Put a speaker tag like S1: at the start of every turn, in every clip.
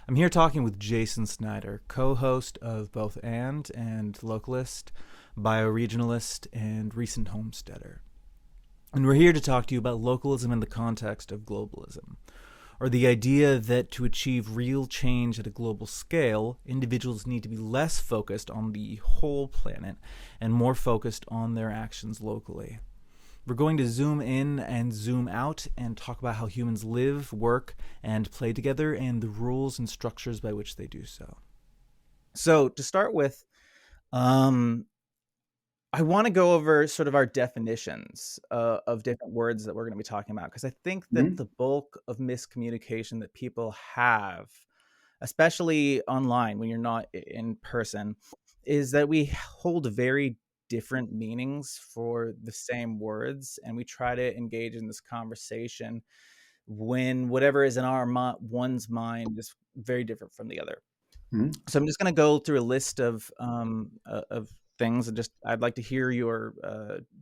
S1: I'm here talking with Jason Snyder, co-host of both and localist, bioregionalist, and recent homesteader. And we're here to talk to you about localism in the context of globalism, or the idea that to achieve real change at a global scale, individuals need to be less focused on the whole planet and more focused on their actions locally. We're going to zoom in and zoom out and talk about how humans live, work, and play together and the rules and structures by which they do so. So to start with, I want to go over sort of our definitions of different words that we're going to be talking about, because I think that the bulk of miscommunication that people have, especially online when you're not in person, is that we hold very different meanings for the same words, and we try to engage in this conversation when whatever is in our one's mind is very different from the other. So I'm just going to go through a list of things, and I'd like to hear your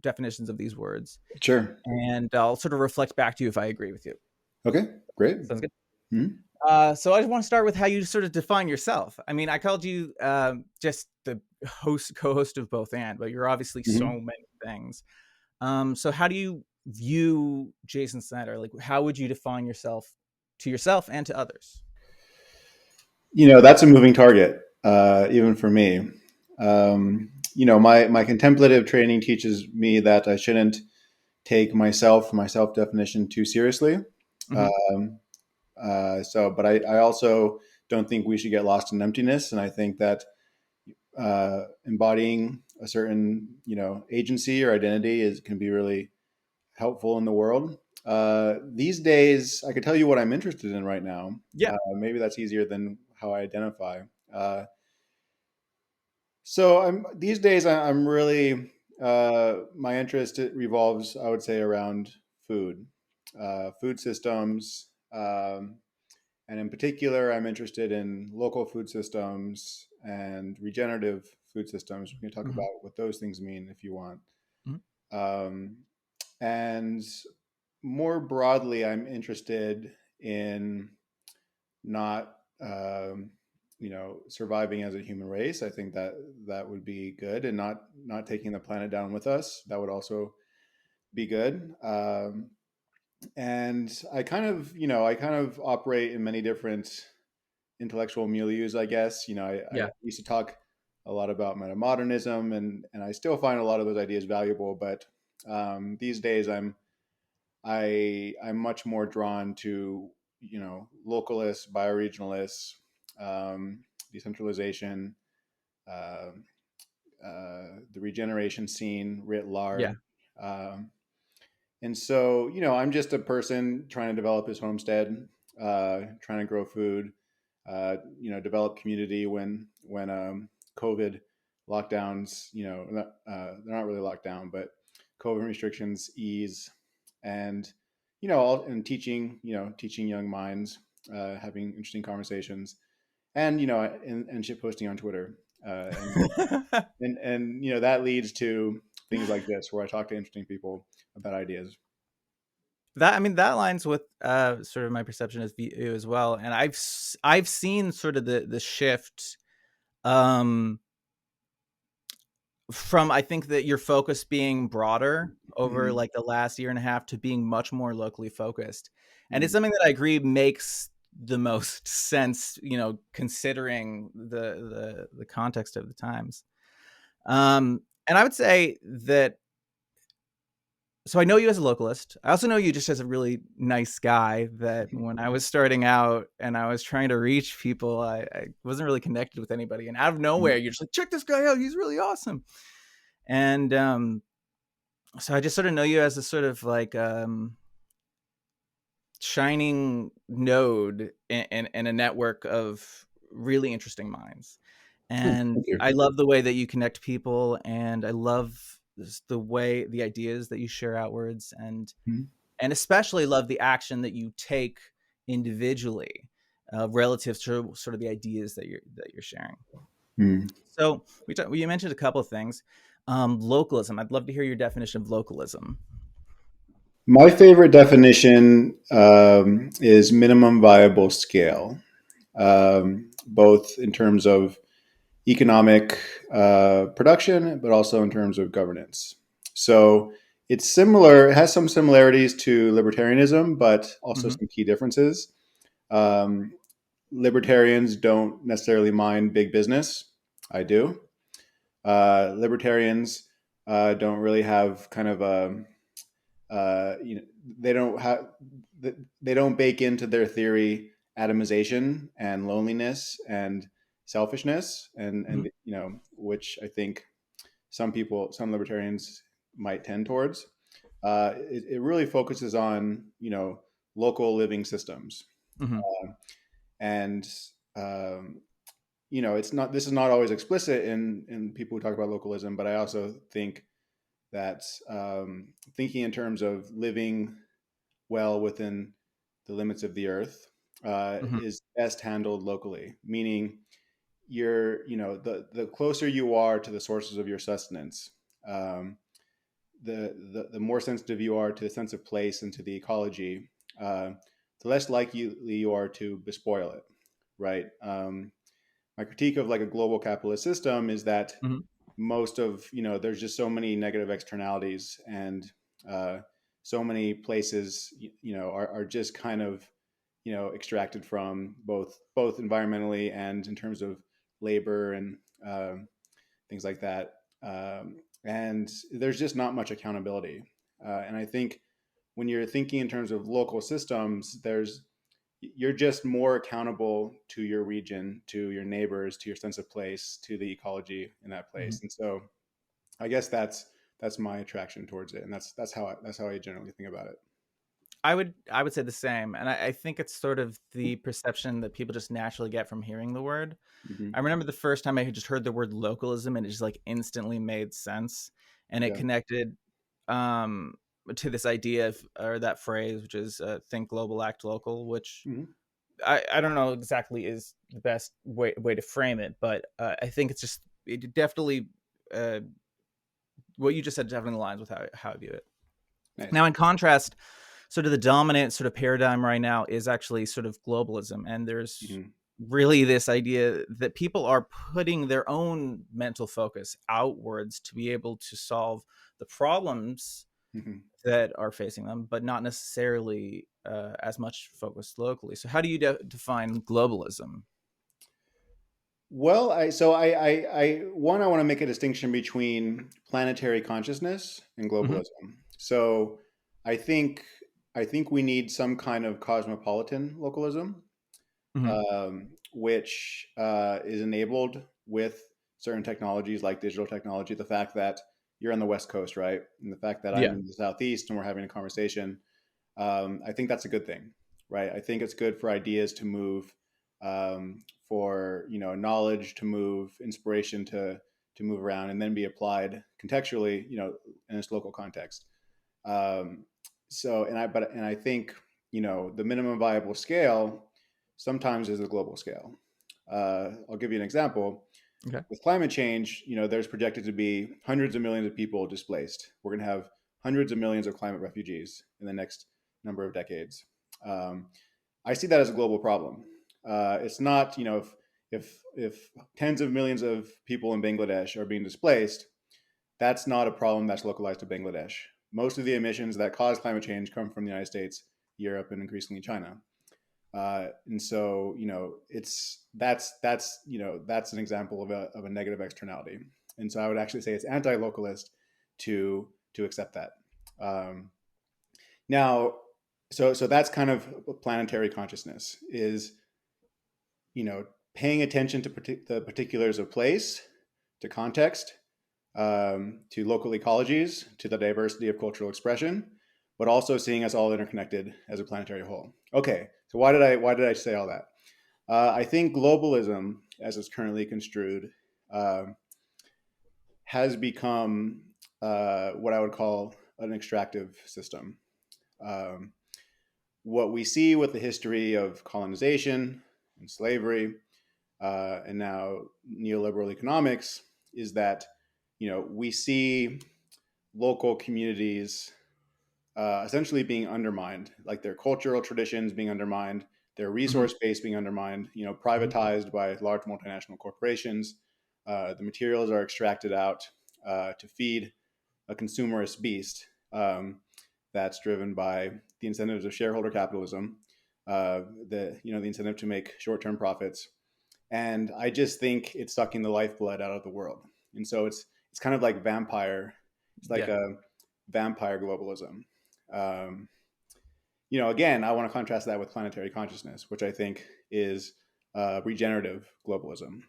S1: definitions of these words.
S2: Sure.
S1: And I'll sort of reflect back to you if I agree with you.
S2: Okay, great.
S1: Sounds good.
S2: Mm-hmm.
S1: So I just want to start with how you sort of define yourself. I mean, I called you just the co-host of both but you're obviously so many things. So how do you view Jason Snyder? Like, how would you define yourself to yourself and to others?
S2: That's a moving target, even for me. My contemplative training teaches me that I shouldn't take my self-definition too seriously. But I also don't think we should get lost in emptiness. And I think that embodying a certain, agency or identity can be really helpful in the world. These days, I could tell you what I'm interested in right now.
S1: Yeah.
S2: Maybe that's easier than how I identify. These days, I'm really, my interest revolves, I would say, around food systems. And in particular, I'm interested in local food systems and regenerative food systems. We can talk about what those things mean if you want. And more broadly, I'm interested in not, surviving as a human race. I think that would be good, and not taking the planet down with us. That would also be good. And I kind of operate in many different intellectual milieus, I guess. I used to talk a lot about metamodernism, and I still find a lot of those ideas valuable. But these days, I'm much more drawn to localists, bioregionalists, decentralization, the regeneration scene writ large. And so, I'm just a person trying to develop his homestead, trying to grow food, develop community when COVID lockdowns, they're not really locked down, but COVID restrictions ease, and and teaching young minds, having interesting conversations, and and shit posting on Twitter, and that leads to things like this, where I talk to interesting people about ideas.
S1: That lines with sort of my perception as you as well, and I've seen sort of the shift from, I think, that your focus being broader over like the last year and a half to being much more locally focused, and it's something that I agree makes the most sense, considering the context of the times. And I would say that. So I know you as a localist. I also know you just as a really nice guy, that when I was starting out and I was trying to reach people, I wasn't really connected with anybody. And out of nowhere, you're just like, check this guy out. He's really awesome. And so I just sort of know you as a sort of like shining node in a network of really interesting minds. And I love the way that you connect people, and I love the ideas that you share outwards, and especially love the action that you take individually relative to sort of the ideas that you're sharing. So you mentioned a couple of things. Localism. I'd love to hear your definition of localism.
S2: My favorite definition is minimum viable scale. both in terms of economic production, but also in terms of governance. So it's similar, it has some similarities to libertarianism, but also
S1: Hmm.
S2: some key differences. Um, Libertarians don't necessarily mind big business. I do. Libertarians don't really have kind of a you know they don't have they don't bake into their theory atomization and loneliness and selfishness
S1: Hmm.
S2: and which I think some libertarians might tend towards. It really focuses on local living systems,
S1: Hmm.
S2: and um, it's not this is not always explicit in people who talk about localism, but I also think that thinking in terms of living well within the limits of the earth
S1: Hmm.
S2: is best handled locally, meaning the closer you are to the sources of your sustenance, um, the more sensitive you are to the sense of place and to the ecology, uh, the less likely you are to bespoil it, right? My critique of like a global capitalist system is that
S1: Hmm.
S2: most of there's just so many negative externalities, and uh, so many places are just kind of extracted from both environmentally and in terms of labor and things like that. And there's just not much accountability. And I think when you're thinking in terms of local systems, you're just more accountable to your region, to your neighbors, to your sense of place, to the ecology in that
S1: Hmm.
S2: place. And so I guess that's my attraction towards it, and that's how I generally think about it.
S1: I would say the same, and I think it's sort of the perception that people just naturally get from hearing the word.
S2: Hmm.
S1: I remember the first time I had just heard the word localism, and it just like instantly made sense, and it
S2: Yeah.
S1: connected um, to this idea of, or that phrase, which is "think global, act local," which
S2: Hmm.
S1: I don't know exactly is the best way to frame it, but I think it definitely uh, what you just said definitely aligns with how I view it.
S2: Nice.
S1: Now, in contrast, sort of the dominant sort of paradigm right now is actually sort of globalism, and there's
S2: Hmm.
S1: really this idea that people are putting their own mental focus outwards to be able to solve the problems
S2: Hmm.
S1: that are facing them, but not necessarily as much focused locally. So, how do you define globalism?
S2: Well, I want to make a distinction between planetary consciousness and
S1: Hmm.
S2: globalism. So I think I think we need some kind of cosmopolitan localism,
S1: Hmm.
S2: which is enabled with certain technologies like digital technology. The fact that you're on the West Coast, right, and the fact that I'm
S1: Yeah.
S2: in the Southeast and we're having a conversation, I think that's a good thing, right? I think it's good for ideas to move, for knowledge to move, inspiration to move around, and then be applied contextually, in its local context. Um, and I think the minimum viable scale sometimes is a global scale. I'll give you an example.
S1: Okay.
S2: With climate change, there's projected to be hundreds of millions of people displaced. We're going to have hundreds of millions of climate refugees in the next number of decades. Um, I see that as a global problem. It's not, if tens of millions of people in Bangladesh are being displaced, that's not a problem that's localized to Bangladesh. Most of the emissions that cause climate change come from the United States, Europe, and increasingly China. And so, that's an example of a negative externality. And so, I would actually say it's anti-localist to accept that. Um, Now, so that's kind of planetary consciousness is you know paying attention to the particulars of place, to context, to local ecologies, to the diversity of cultural expression, but also seeing us all interconnected as a planetary whole. Okay, so why did I say all that? I think globalism, as it's currently construed, uh, has become what I would call an extractive system. Um, what we see with the history of colonization and slavery, and now neoliberal economics, is that we see local communities essentially being undermined, like their cultural traditions being undermined, their
S1: Hmm.
S2: resource base being undermined,
S1: Hmm.
S2: privatized by large multinational corporations. The materials are extracted out to feed a consumerist beast that's driven by the incentives of shareholder capitalism, the incentive to make short-term profits, and I just think it's sucking the lifeblood out of the world. And so it's kind of like vampire. It's like
S1: Yeah.
S2: a vampire globalism. Um, again, I want to contrast that with planetary consciousness, which I think is regenerative globalism.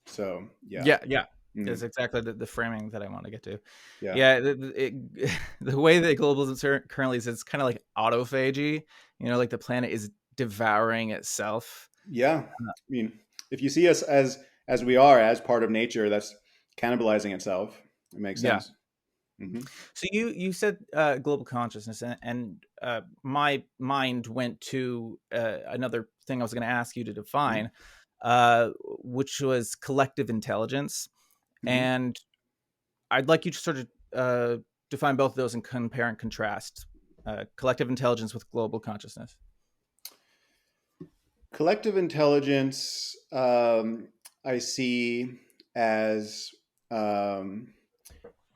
S2: So yeah.
S1: Yeah, yeah.
S2: Mm,
S1: That's exactly the framing that I want to get to.
S2: yeah.
S1: Yeah, the way that globalism currently is, it's kind of like autophagy. Like the planet is devouring itself.
S2: Yeah. I mean, if you see us as we are, as part of nature, that's cannibalizing itself. It makes
S1: Yeah.
S2: sense. Hmm.
S1: So you said global consciousness, and my mind went to another thing I was going to ask you to define, which was collective intelligence.
S2: Hmm.
S1: And I'd like you to sort of define both of those and compare and contrast collective intelligence with global consciousness.
S2: Collective intelligence, I see as um,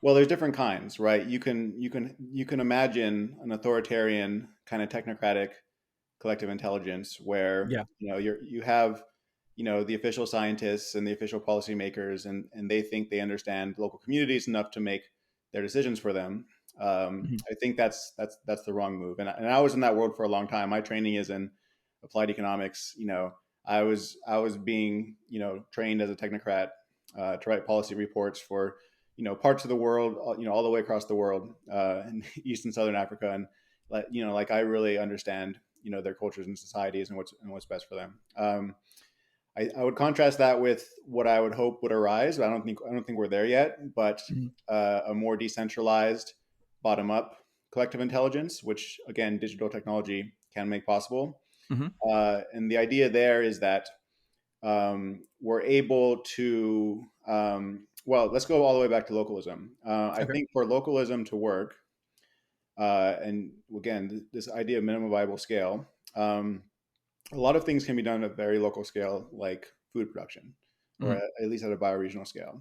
S2: well. There's different kinds, right? You can imagine an authoritarian kind of technocratic collective intelligence where
S1: Yeah.
S2: you have the official scientists and the official policymakers, and they think they understand local communities enough to make their decisions for them.
S1: Hmm.
S2: I think that's the wrong move. And I was in that world for a long time. My training is in applied economics. I was being trained as a technocrat to write policy reports for parts of the world, all the way across the world, in East and Southern Africa, and like I really understand their cultures and societies and what's best for them. I would contrast that with what I would hope would arise. I don't think we're there yet, but
S1: Hmm.
S2: a more decentralized, bottom up collective intelligence, which again digital technology can make possible.
S1: Hmm.
S2: And the idea there is that we're able to well, let's go all the way back to localism. I
S1: Okay.
S2: think for localism to work, and again, this idea of minimum viable scale, a lot of things can be done at a very local scale, like food production, or
S1: Hmm.
S2: at least at a bioregional scale.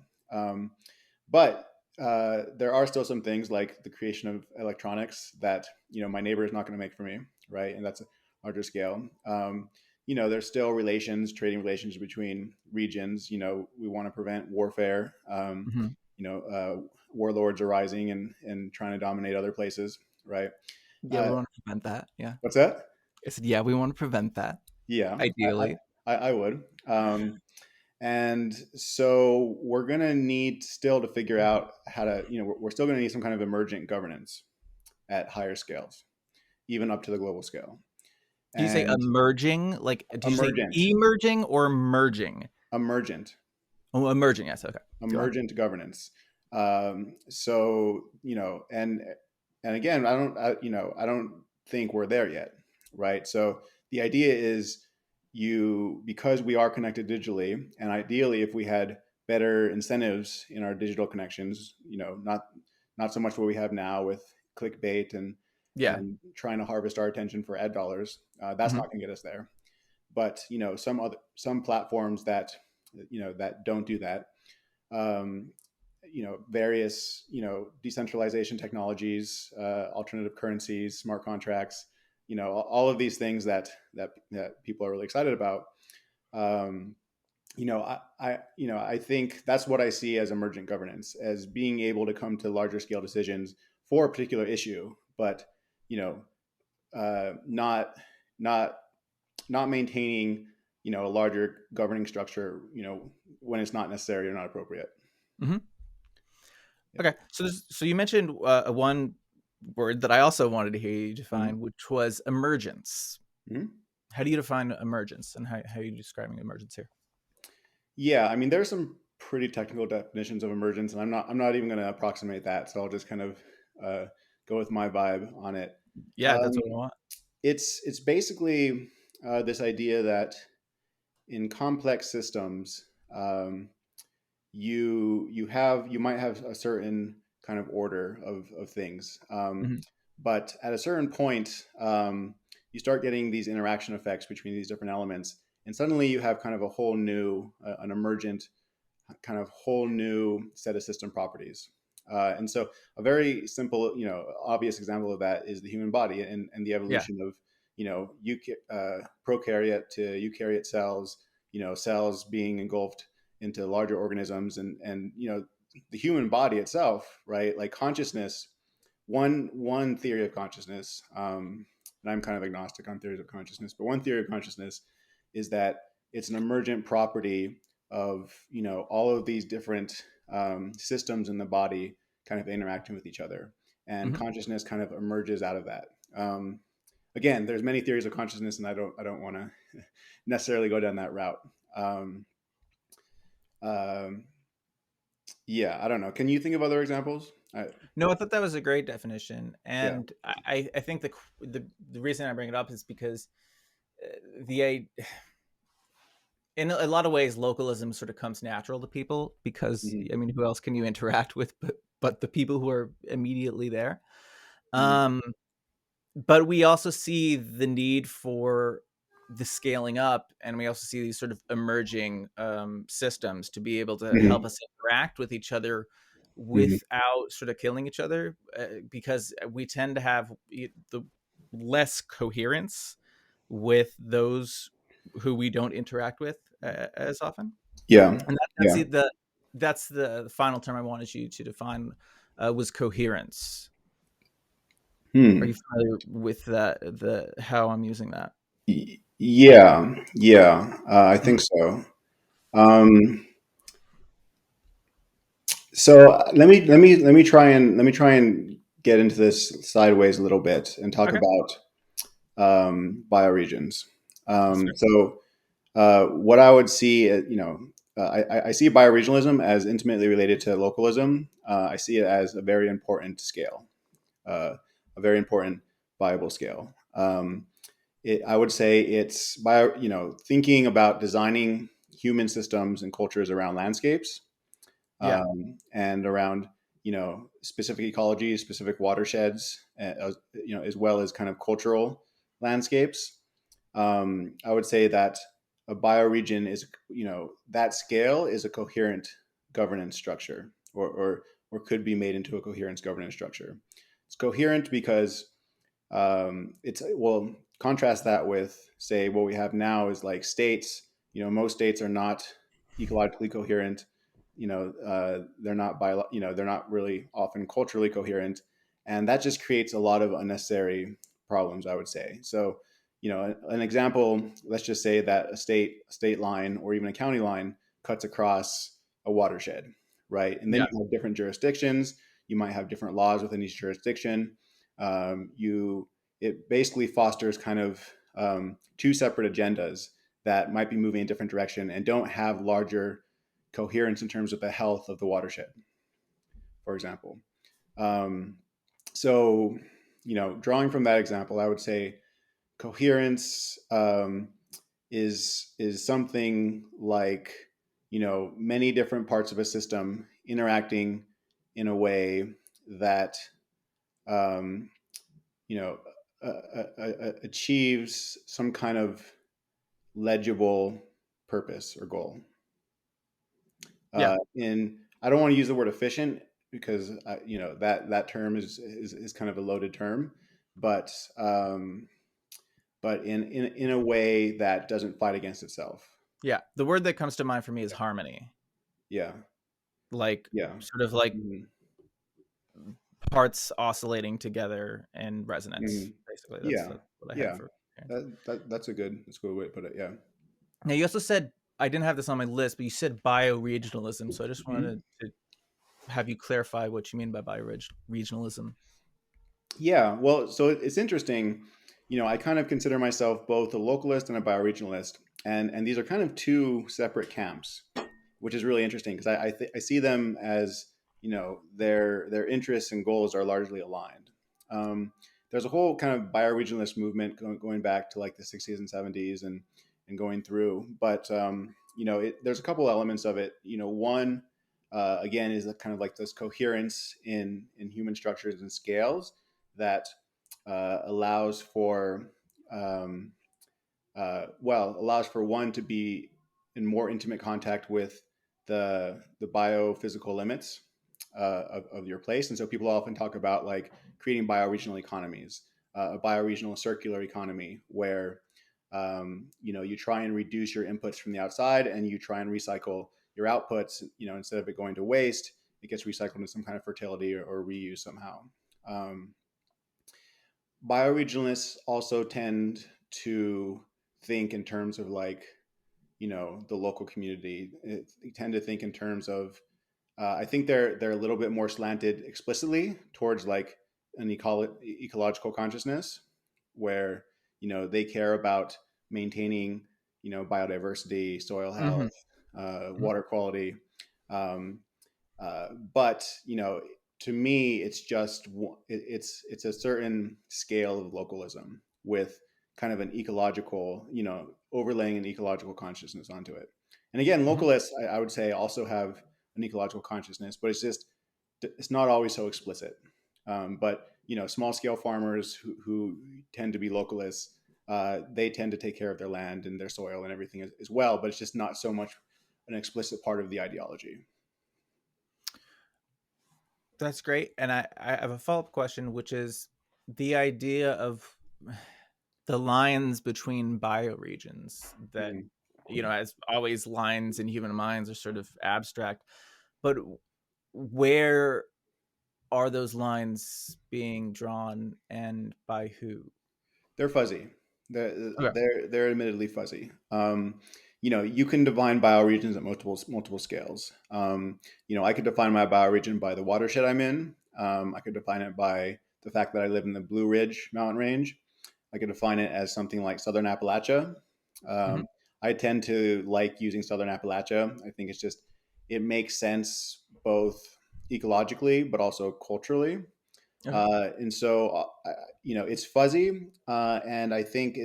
S2: But there are still some things like the creation of electronics that my neighbor is not going to make for me, right? And that's a larger scale. There's still trading relations between regions. We want to prevent warfare.
S1: Hmm.
S2: Warlords arising and trying to dominate other places, right?
S1: Yeah, we
S2: Uh,
S1: want to prevent that. Yeah.
S2: what's that?
S1: I said, yeah, we want to prevent that,
S2: Yeah,
S1: ideally.
S2: I would. And so we're going to need still to figure out how to, we're still going to need some kind of emergent governance at higher scales, even up to the global scale.
S1: Do you say
S2: And
S1: emerging? Like, do you say
S2: emergent,
S1: emerging or merging?
S2: emergent,
S1: Oh, emerging. Yes. Okay. Go on.
S2: emergent governance. So, and again, I don't think we're there yet, right? So the idea is because we are connected digitally, and ideally, if we had better incentives in our digital connections, not so much what we have now with clickbait
S1: Yeah.
S2: and trying to harvest our attention for ad dollars. That's
S1: Hmm.
S2: not going to get us there. But some platforms that don't do that, um, various, decentralization technologies, alternative currencies, smart contracts, all of these things that people are really excited about. Um, I think that's what I see as emergent governance, as being able to come to larger scale decisions for a particular issue, but you know, not not not maintaining a larger governing structure, when it's not necessary or not appropriate.
S1: Hmm.
S2: Yeah.
S1: Okay. So you mentioned one word that I also wanted to hear you
S2: Mhm.
S1: define, which was emergence.
S2: Mhm.
S1: How do you define emergence, and how are you describing emergence here?
S2: Yeah, I mean, there's some pretty technical definitions of emergence, and I'm not even going to approximate that. So I'll just kind of uh, go with my vibe on it.
S1: Yeah, that's
S2: Um,
S1: what I want.
S2: it's basically this idea that in complex systems, you might have a certain kind of order of things,
S1: Hmm.
S2: but at a certain point, you start getting these interaction effects between these different elements, and suddenly you have kind of a whole new, an emergent kind of whole new set of system properties. And so a very simple, obvious example of that is the human body and the
S1: Yeah.
S2: evolution of, prokaryote to eukaryote cells, cells being engulfed into larger organisms, and the human body itself, right? Like consciousness, one theory of consciousness, and I'm kind of agnostic on theories of consciousness, but one theory of consciousness is that it's an emergent property of all of these different systems in the body kind of interacting with each other, and
S1: Hmm.
S2: consciousness kind of emerges out of that. Again, there's many theories of consciousness, and I don't want to necessarily go down that route. Um, um, yeah, I don't know. Can you think of other examples?
S1: No, I thought that was a great definition,
S2: Yeah.
S1: and I think the reason I bring it up is because the in a lot of ways localism sort of comes natural to people because
S2: Hmm.
S1: I mean, who else can you interact with but the people who are immediately there?
S2: Hmm.
S1: Um, but we also see the need for the scaling up, and we also see these sort of emerging systems to be able to help
S2: Hmm.
S1: us interact with each other
S2: Hmm.
S1: without sort of killing each other, because we tend to have the less coherence with those who we don't interact with as often.
S2: Yeah.
S1: And
S2: Yeah.
S1: that's the final term I wanted you to define, was coherence. Are
S2: Hmm.
S1: you familiar with the how I'm using that?
S2: Yeah. Yeah. I
S1: Mhm.
S2: think so. Um, so let me try and get into this sideways a little bit and talk
S1: Okay.
S2: about bioregions.
S1: Yes, sir.
S2: What I would see, I see bioregionalism as intimately related to localism. I see it as a very important scale, a very important viable scale. I would say it's thinking about designing human systems and cultures around landscapes,
S1: Yeah.
S2: and around specific ecologies, specific watersheds, as well as kind of cultural landscapes. I would say that a bioregion is, that scale is a coherent governance structure, or could be made into a coherent governance structure. It's coherent because it's well, contrast that with, say, what we have now is like states. Most states are not ecologically coherent. They're not they're not really often culturally coherent, and that just creates a lot of unnecessary problems, I would say. So, an example, let's just say that a state line or even a county line cuts across a watershed, right? And then
S1: Yeah.
S2: you have different jurisdictions. You might have different laws within each jurisdiction. You It basically fosters kind of two separate agendas that might be moving in different direction and don't have larger coherence in terms of the health of the watershed, for example. Um, so, drawing from that example, I would say coherence is something like many different parts of a system interacting in a way that um, you know achieves some kind of legible purpose or goal.
S1: Yeah.
S2: In I don't want to use the word efficient because that term is kind of a loaded term, but in a way that doesn't fight against itself.
S1: Yeah. The word that comes to mind for me is harmony.
S2: Yeah,
S1: Like
S2: yeah,
S1: sort of like
S2: hmm
S1: parts oscillating together in
S2: hmm
S1: resonance. Basically,
S2: yeah,
S1: that's what I have
S2: yeah.
S1: for parents.
S2: That's a good way to put it. Yeah.
S1: Now you also said, I didn't have this on my list, but you said bioregionalism. So I just
S2: Mhm.
S1: wanted to have you clarify what you mean by bioregionalism.
S2: Yeah, well, so it's interesting. I kind of consider myself both a localist and a bioregionalist, and these are kind of two separate camps, which is really interesting because I see them as their interests and goals are largely aligned. There's a whole kind of bioregionalist movement going back to like the 60s and 70s and going through, but there's a couple elements of it. One, again, is kind of like this coherence in human structures and scales that allows for allows for one to be in more intimate contact with the biophysical limits of your place. And so people often talk about like creating bioregional economies, a bioregional circular economy where you try and reduce your inputs from the outside and you try and recycle your outputs. Instead of it going to waste, it gets recycled into some kind of fertility or reuse somehow. Um, Bioregionalists also tend to think in terms of like the local community. They tend to think in terms of I think they're a little bit more slanted explicitly towards like an ecological consciousness, where they care about maintaining biodiversity, soil
S1: Hmm.
S2: health, water quality. Um, but to me, it's just it's a certain scale of localism with kind of an ecological, overlaying an ecological consciousness onto it. And again,
S1: Hmm.
S2: localists, I would say, also have an ecological consciousness, but it's not always so explicit. But small scale farmers who tend to be localists, they tend to take care of their land and their soil and everything as well. But it's just not so much an explicit part of the ideology.
S1: That's great. And I have a follow-up question, which is the idea of the lines between bioregions that,
S2: Mhm.
S1: as always, lines in human minds are sort of abstract. But where are those lines being drawn and by who?
S2: They're fuzzy.
S1: Okay.
S2: They're admittedly fuzzy. You can define bioregions at multiple scales. I could define my bioregion by the watershed I'm in. I could define it by the fact that I live in the Blue Ridge mountain range. I could define it as something like Southern Appalachia.
S1: Hmm.
S2: Um, I tend to like using Southern Appalachia. I think it makes sense both ecologically but also culturally.
S1: Okay.
S2: And so, it's fuzzy, and I think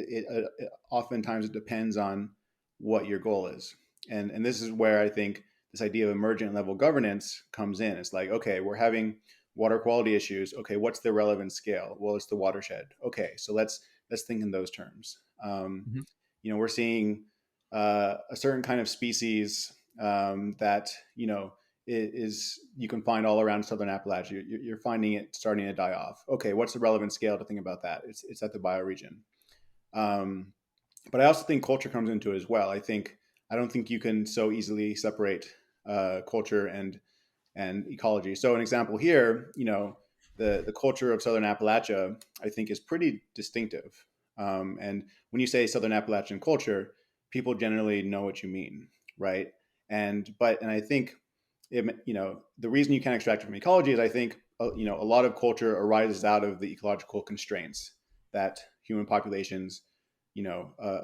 S2: oftentimes it depends on what your goal is, and this is where I think this idea of emergent level governance comes in. It's like, okay, we're having water quality issues. Okay, what's the relevant scale? Well, it's the watershed. Okay, so let's think in those terms.
S1: Hmm.
S2: We're seeing a certain kind of species that is you can find all around southern Appalachia. You're finding it starting to die off. Okay, what's the relevant scale to think about that? It's at the bioregion. Um, but I also think culture comes into it as well. I don't think you can so easily separate culture and ecology. So an example here, the culture of Southern Appalachia, I think, is pretty distinctive. And when you say Southern Appalachian culture, people generally know what you mean, right? And I think the reason you can't extract it from ecology is I think a lot of culture arises out of the ecological constraints that human populations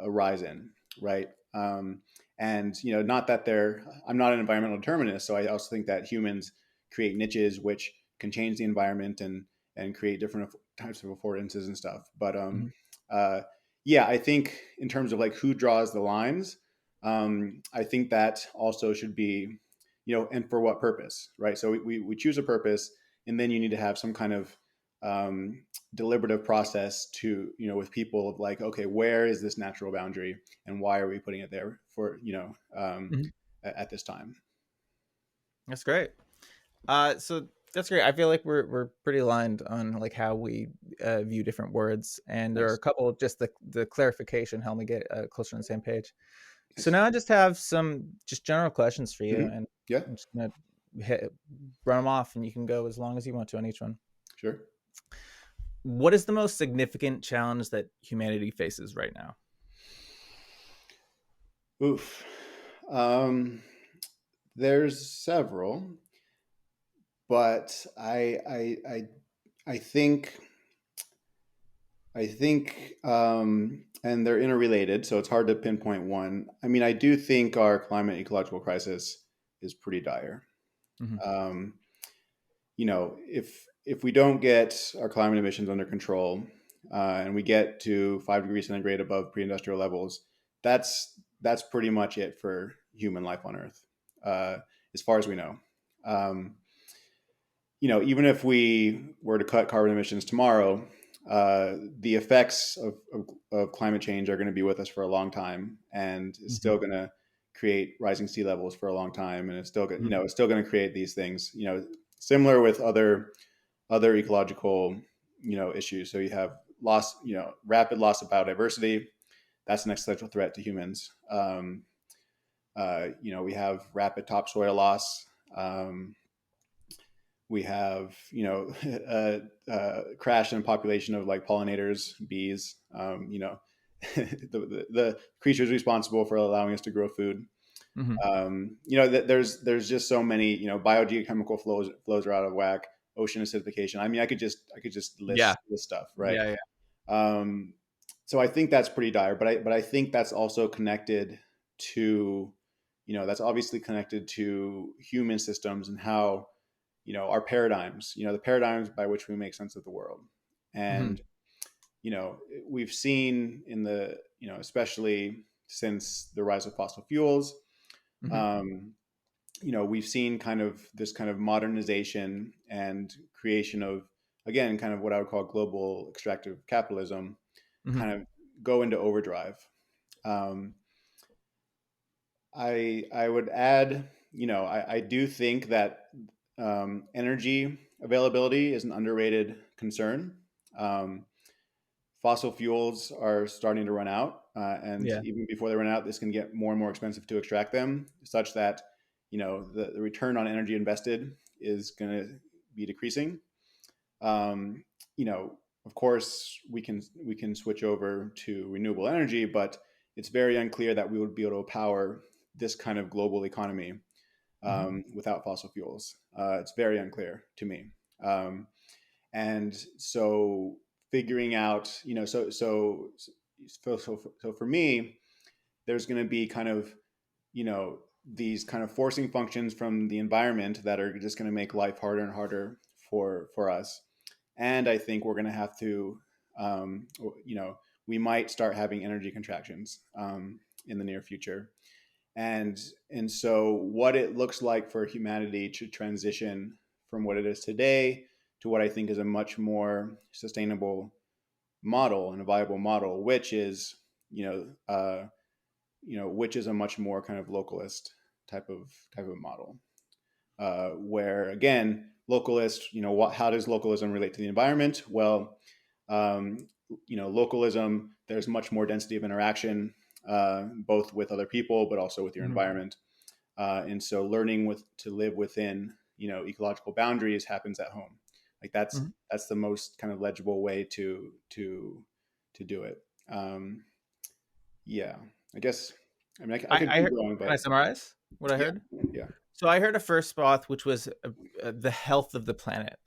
S2: arise in, right? And not that I'm not an environmental determinist, so I also think that humans create niches which can change the environment and create different types of affordances and stuff. But
S1: Hmm.
S2: uh, yeah, I think in terms of like who draws the lines, I think that also should be, and for what purpose, right? So we choose a purpose, and then you need to have some kind of um, deliberative process to with people of like, okay, where is this natural boundary and why are we putting it there for
S1: Hmm.
S2: at this time.
S1: That's great. So that's great. I feel like we're pretty aligned on like how we view different words, and there are a
S2: Nice.
S1: couple of just the clarification help me get closer on the same page. So
S2: Nice.
S1: now I just have some just general questions for you,
S2: Hmm.
S1: and
S2: Yeah,
S1: I'm just gonna run them off, and you can go as long as you want to on each one.
S2: sure.
S1: What is the most significant challenge that humanity faces right now?
S2: Oof. um, there's several, but I think and they're interrelated, so it's hard to pinpoint one. I mean, I do think our climate ecological crisis is pretty dire.
S1: Hmm.
S2: Um, if we don't get our climate emissions under control, and we get to 5 degrees centigrade above pre-industrial levels, that's pretty much it for human life on Earth, uh, as far as we know. Um, Even if we were to cut carbon emissions tomorrow, the effects of climate change are going to be with us for a long time, and it's
S1: Mhm.
S2: still going to create rising sea levels for a long time, and it's still
S1: Mhm.
S2: it's still going to create these things, similar with other ecological issues. So you have loss, rapid loss of biodiversity. That's an existential threat to humans. We have rapid topsoil loss. We have a crash in population of like pollinators, bees, the creatures responsible for allowing us to grow food.
S1: Mhm.
S2: There's just so many, biogeochemical flows are out of whack. Ocean acidification. I mean, I could just
S1: Yeah.
S2: list this stuff, right?
S1: Yeah. Yeah.
S2: Um, so I think that's pretty dire, but I think that's also connected to, that's obviously connected to human systems and how, our paradigms, the paradigms by which we make sense of the world.
S1: Mhm.
S2: And, we've seen in the, especially since the rise of fossil fuels,
S1: Mhm.
S2: um, we've seen kind of this kind of modernization and creation of, again, kind of what I would call global extractive capitalism,
S1: Mhm.
S2: kind of go into overdrive. Um, I would add, I do think that energy availability is an underrated concern. Um, Fossil fuels are starting to run out, and
S1: Yeah.
S2: even before they run out, this can get more and more expensive to extract them, such that the return on energy invested is going to be decreasing. Um, of course, we can switch over to renewable energy, but it's very unclear that we would be able to power this kind of global economy
S1: Mhm.
S2: without fossil fuels. It's very unclear to me. Um, and so figuring out, so for me, there's going to be kind of, these kind of forcing functions from the environment that are just going to make life harder and harder for us. And I think we're going to have to, um, you know, we might start having energy contractions in the near future. And and so what it looks like for humanity to transition from what it is today to what I think is a much more sustainable model and a viable model, which is which is a much more kind of localist type of model, where again, localist, how does localism relate to the environment? Well, um, localism, there's much more density of interaction, both with other people, but also with your
S1: Mhm.
S2: environment. And so learning to live within, ecological boundaries happens at home. Like
S1: Mhm.
S2: that's the most kind of legible way to do it. Um, yeah, I guess. I mean, I could
S1: I
S2: keep
S1: heard,
S2: going,
S1: can I
S2: but
S1: summarize what I
S2: yeah,
S1: heard?
S2: yeah.
S1: So I heard a first spot, which was the health of the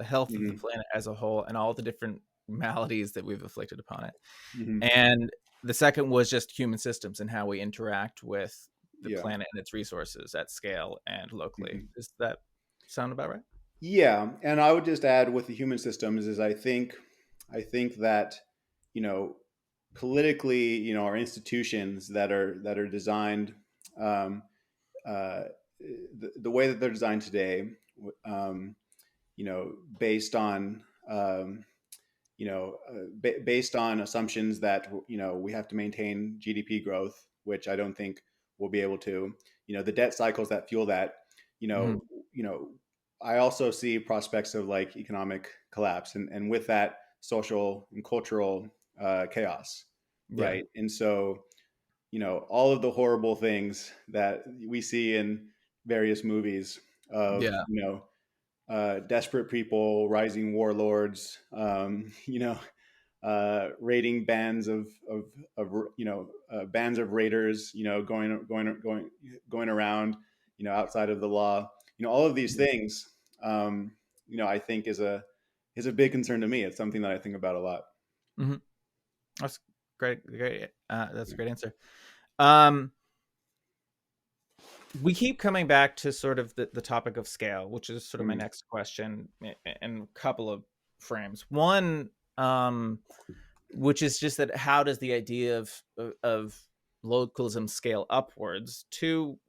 S1: health of the
S2: Hmm.
S1: planet as a whole, and all the different maladies that we've afflicted upon it.
S2: Hmm.
S1: And the second was just human systems and how we interact with the
S2: Yeah.
S1: planet and its resources at scale and locally.
S2: Hmm.
S1: Does that sound about right?
S2: Yeah, and I would just add with the human systems is I think that you know politically, our institutions that are designed, um, uh, the way that they're designed today, um, based on based on assumptions that we have to maintain GDP growth, which I don't think we'll be able to. The debt cycles that fuel that. You
S1: Hmm.
S2: know, you know, I also see prospects of like economic collapse, and with that, social and cultural chaos,
S1: Yeah.
S2: right? And so, all of the horrible things that we see in various movies of
S1: Yeah.
S2: desperate people, rising warlords, raiding bands of raiders, going around, outside of the law, all of these things, I think is a big concern to me. It's something that I think about a lot.
S1: Hmm. That's great. Great. That's a
S2: Yeah.
S1: great answer. Um, we keep coming back to sort of the topic of scale, which is sort of my
S2: Mhm.
S1: next question in a couple of frames. One, which is just that how does the idea of localism scale upwards. Two,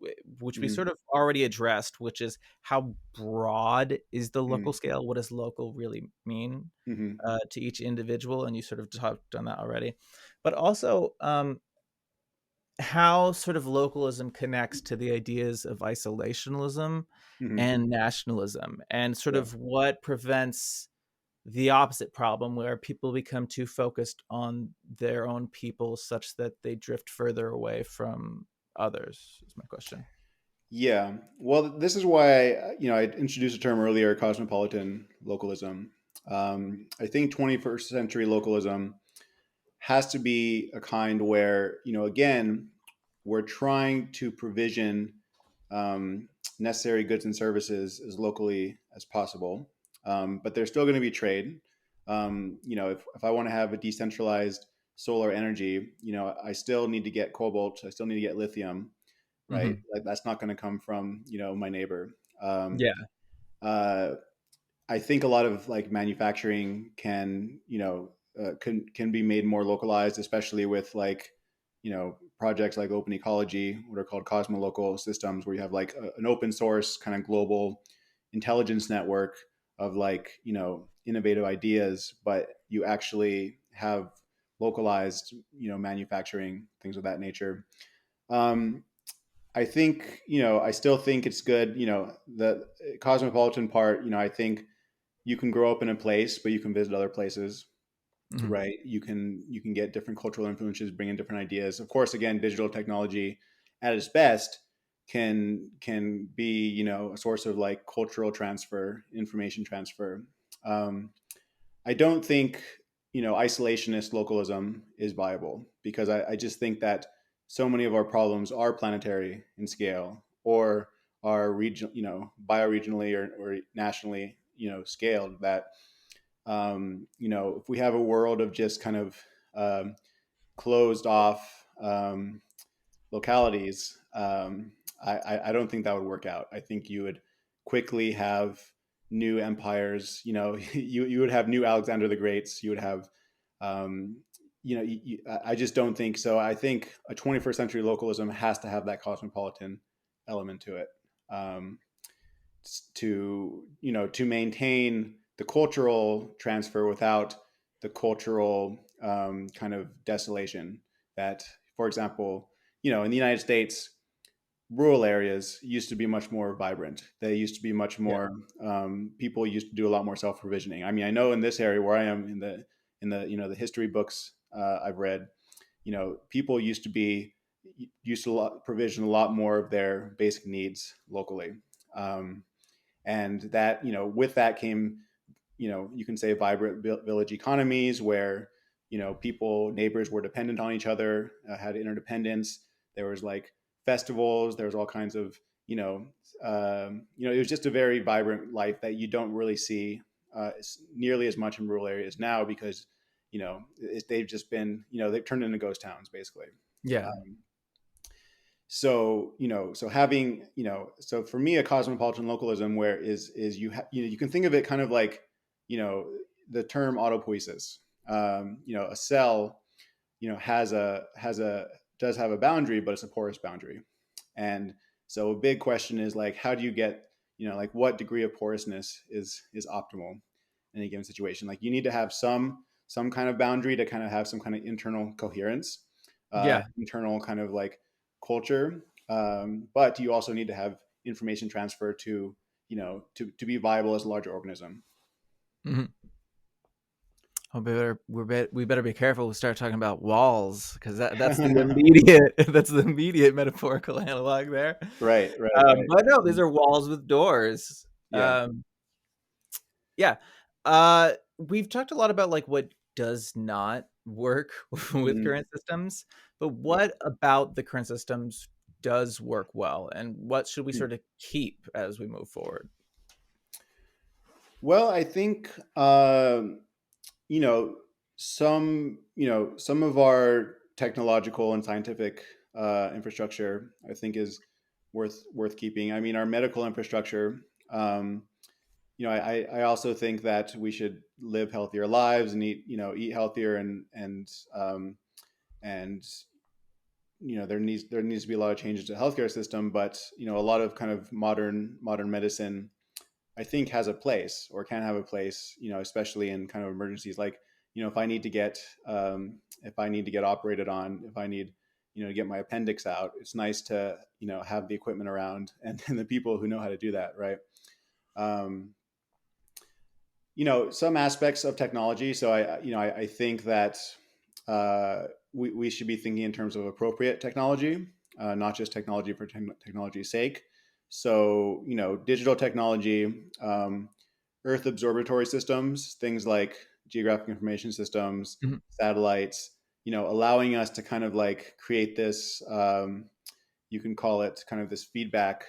S1: which we
S2: Mm-hmm.
S1: sort of already addressed, which is how broad is the local
S2: Mm-hmm.
S1: scale? What does local really mean
S2: Mm-hmm.
S1: to each individual? And you sort of talked on that already. But also, how sort of localism connects to the ideas of isolationism
S2: Mm-hmm.
S1: and nationalism, and sort
S2: Yeah.
S1: of what prevents the opposite problem where people become too focused on their own people such that they drift further away from others is my question.
S2: Yeah. Well, this is why I introduced a term earlier, cosmopolitan localism. I think 21st century localism has to be a kind where, again, we're trying to provision um, necessary goods and services as locally as possible. But there's still going to be trade. If I want to have a decentralized solar energy, I still need to get cobalt, I still need to get lithium, right?
S1: Hmm.
S2: Like that's not going to come from, my neighbor. Um,
S1: Yeah.
S2: uh, I think a lot of like manufacturing can be made more localized, especially with like projects like Open Ecology, what are called cosmolocal systems, where you have like an open source kind of global intelligence network of like innovative ideas, but you actually have localized manufacturing, things of that nature. Um, I think I still think it's good. The cosmopolitan part. I think you can grow up in a place, but you can visit other places,
S1: Hmm.
S2: right? You can get different cultural influences, bring in different ideas. Of course, again, digital technology at its best can be a source of like cultural transfer, information transfer. Um, I don't think isolationist localism is viable because I just think that so many of our problems are planetary in scale or are region bioregionally or nationally scaled that if we have a world of just kind of closed off localities, I don't think that would work out. I think you would quickly have new empires. You would have new Alexander the Greats. You would have, um, I just don't think so. I think a 21st century localism has to have that cosmopolitan element to it. Um, to maintain the cultural transfer without the cultural kind of desolation that, for example, in the United States, rural areas used to be much more vibrant. They used to be much
S1: Yeah.
S2: more people used to do a lot more self-provisioning. I mean, I know in this area where I am in the history books I've read, people used to provision a lot more of their basic needs locally. um, and that with that came you can say vibrant village economies where neighbors were dependent on each other, had interdependence. There was like festivals, there was all kinds of it was just a very vibrant life that you don't really see nearly as much in rural areas now because they've just been they've turned into ghost towns basically.
S1: Yeah.
S2: um, so having so for me a cosmopolitan localism where is you can think of it kind of like you know the term autopoiesis. A cell has a does have a boundary, but it's a porous boundary. And so a big question is like how do you get like what degree of porousness is optimal in any given situation. Like you need to have some kind of boundary to kind of have some kind of internal coherence,
S1: Yeah.
S2: internal kind of like culture. But you also need to have information transfer to be viable as a larger organism.
S1: Hmm. Oh, we better be careful. We start talking about walls because that's the immediate that's the immediate metaphorical analog there.
S2: Right, right, right.
S1: But no, these are walls with doors.
S2: Yeah.
S1: Yeah. We've talked a lot about like what does not work with
S2: Mhm.
S1: current systems, but
S2: Yeah.
S1: what about the current systems does work well, and what should we
S2: Hmm.
S1: sort of keep as we move forward?
S2: Well, I think you know some of our technological and scientific infrastructure I think is worth keeping. I mean, our medical infrastructure. Um, I also think that we should live healthier lives and eat healthier and there needs to be a lot of changes to the healthcare system, but a lot of kind of modern medicine, I think, has a place or can have a place, especially in kind of emergencies. Like, if I need to get operated on, if I need, to get my appendix out, it's nice to, have the equipment around and the people who know how to do that, right? Um, some aspects of technology. So I think that we should be thinking in terms of appropriate technology, not just technology for technology's sake. So, digital technology, Earth observatory systems, things like geographic information systems,
S1: Mhm.
S2: satellites, allowing us to kind of like create this, you can call it kind of this feedback,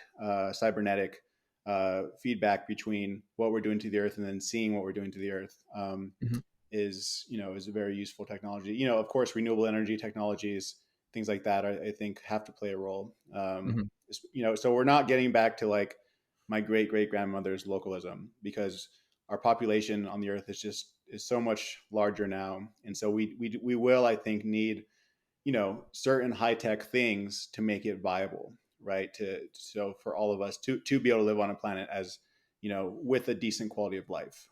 S2: cybernetic feedback between what we're doing to the Earth and then seeing what we're doing to the Earth.
S1: Mhm.
S2: Is a very useful technology. Of course, renewable energy technologies, things like that, I think have to play a role.
S1: Mhm.
S2: So we're not getting back to like my great great grandmother's localism, because our population on the Earth is so much larger now, and so we will, I think, need certain high tech things to make it viable, right? So for all of us to be able to live on a planet as with a decent quality of life.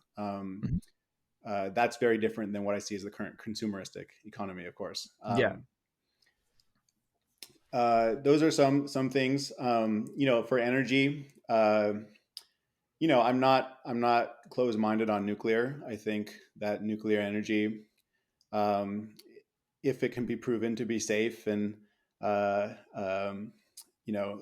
S1: Mhm.
S2: That's very different than what I see as the current consumeristic economy, of course.
S1: Yeah.
S2: Those are some things. For energy, I'm not closed minded on nuclear. I think that nuclear energy, um, if it can be proven to be safe and uh, um, you know,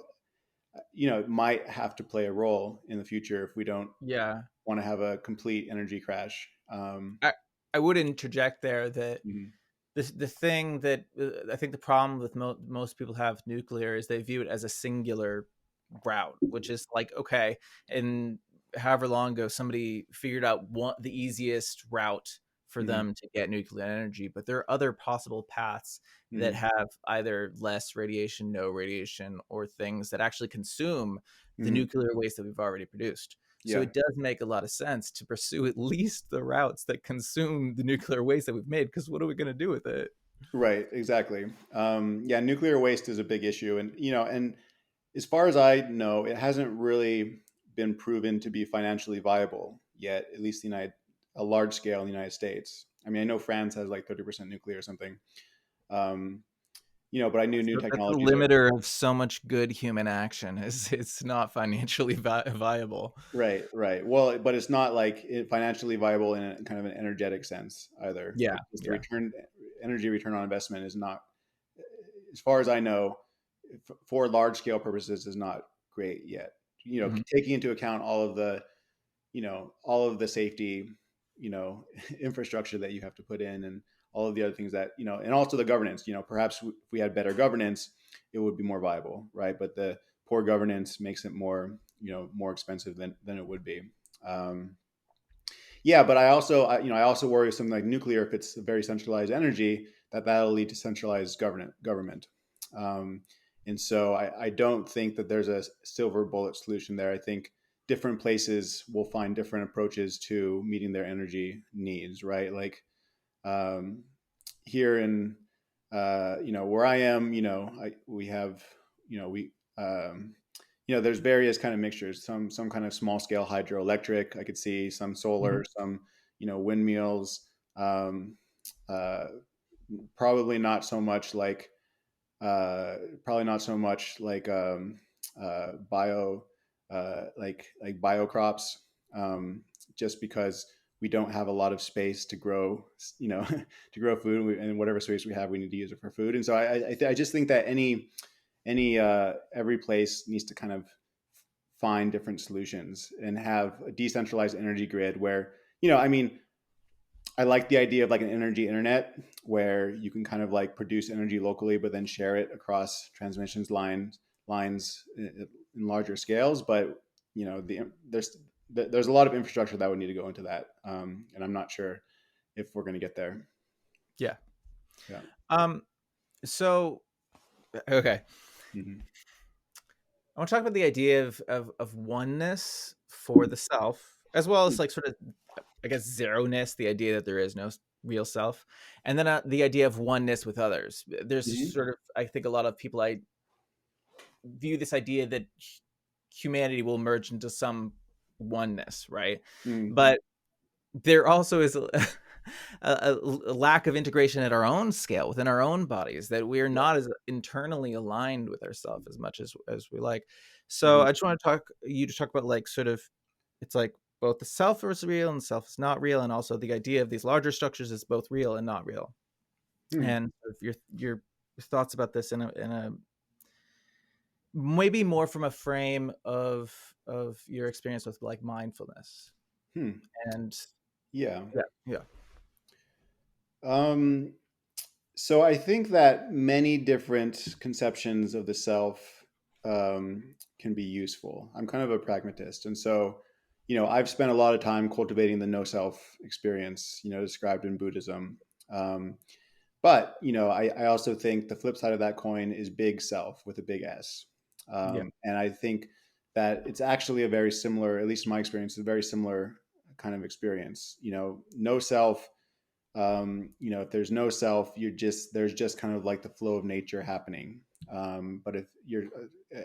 S2: it might have to play a role in the future if we don't
S1: Yeah.
S2: want to have a complete energy crash.
S1: I I would interject there that
S2: Mhm,
S1: the thing that I think the problem with most people have nuclear is they view it as a singular route, which is like, okay, and however long ago somebody figured out the easiest route for
S2: mhm,
S1: them to get nuclear energy, but there are other possible paths that
S2: mhm,
S1: have either less radiation, no radiation, or things that actually consume the
S2: mhm.
S1: nuclear waste that we've already produced. So
S2: Yeah,
S1: it does make a lot of sense to pursue at least the routes that consume the nuclear waste that we've made, because what are we going to do with it?
S2: right, exactly. Yeah, nuclear waste is a big issue, and as far as I know, it hasn't really been proven to be financially viable yet, at least a large scale in the United States. I mean, I know France has like 30% nuclear or something. Um, but I knew new
S1: That's the
S2: technologies are
S1: limiter of so much good human action, is it's not financially viable.
S2: right, right. Well, but it's not like financially viable in a kind of an energetic sense either.
S1: Yeah,
S2: Like just the
S1: yeah.
S2: energy return on investment is not, as far as I know, for large scale purposes, is not great yet.
S1: Mhm.
S2: Taking into account all of the safety, infrastructure that you have to put in, and all of the other things that, and also the governance. Perhaps if we had better governance, it would be more viable, right? But the poor governance makes it more expensive than it would be. Um, yeah, but I also worry with something like nuclear. If it's a very centralized energy, that'll lead to centralized government. Um, and so I don't think that there's a silver bullet solution there. I think different places will find different approaches to meeting their energy needs, right? Like, um, here in where I am, we have, we there's various kind of mixtures. Some kind of small scale hydroelectric. I could see some solar,
S1: Mhm.
S2: some windmills. Um, uh, probably not so much like probably not so much like bio like bio crops, just because we don't have a lot of space to grow, to grow food, and whatever space we have, we need to use it for food. And so I just think that any every place needs to kind of find different solutions and have a decentralized energy grid where, I mean, I like the idea of like an energy internet where you can kind of like produce energy locally, but then share it across transmissions lines in larger scales. But there's a lot of infrastructure that would need to go into that, and I'm not sure if we're going to get there.
S1: Yeah.
S2: Yeah.
S1: Um. So okay,
S2: Hmm.
S1: I want to talk about the idea of oneness for the self, as well as like sort of, I guess, zero-ness, the idea that there is no real self, and then the idea of oneness with others. There's
S2: Hmm.
S1: sort of, I think, a lot of people I view this idea that humanity will merge into some oneness, right?
S2: Mm.
S1: But there also is a lack of integration at our own scale within our own bodies, that we are
S2: Yeah.
S1: not as internally aligned with ourselves as much as we like. So
S2: Mhm.
S1: I just want to talk about, like, sort of, it's like both the self is real and self is not real, and also the idea of these larger structures is both real and not real.
S2: Mm.
S1: And sort of your thoughts about this in a maybe more from a frame of your experience with, like, mindfulness.
S2: Hmm.
S1: And
S2: Yeah.
S1: yeah, yeah.
S2: Um, so I think that many different conceptions of the self can be useful. I'm kind of a pragmatist, and so I've spent a lot of time cultivating the no self experience, described in Buddhism. Um, but I also think the flip side of that coin is big self with a big S,
S1: Yeah.
S2: and I think that it's actually a very similar, at least in my experience, a very similar kind of experience. No self, if there's no self, there's just kind of like the flow of nature happening. But if you're,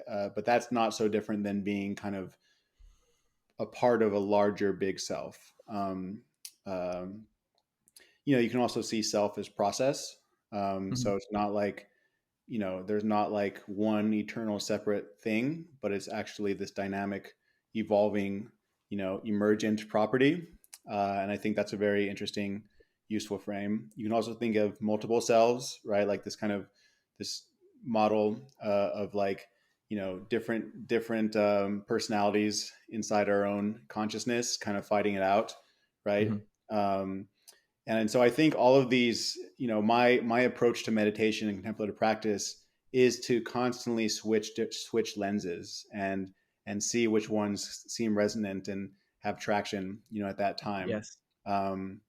S2: but that's not so different than being kind of a part of a larger big self. Um, you can also see self as process.
S1: Mhm.
S2: So it's not like there's not like one eternal separate thing, but it's actually this dynamic, evolving, emergent property. And I think that's a very interesting, useful frame. You can also think of multiple selves, right? Like this model of like, different personalities inside our own consciousness, kind of fighting it out, right?
S1: Mhm.
S2: Um, and so I think all of these, my approach to meditation and contemplative practice is to constantly switch lenses and see which ones seem resonant and have traction, at that time.
S1: Yes.
S2: Um,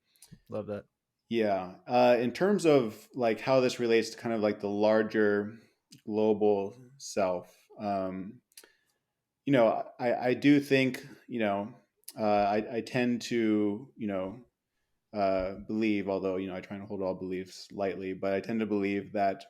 S1: Love that.
S2: yeah. In terms of like how this relates to kind of like the larger global self, I do think, I tend to, believe, although I try to hold all beliefs lightly, but I tend to believe that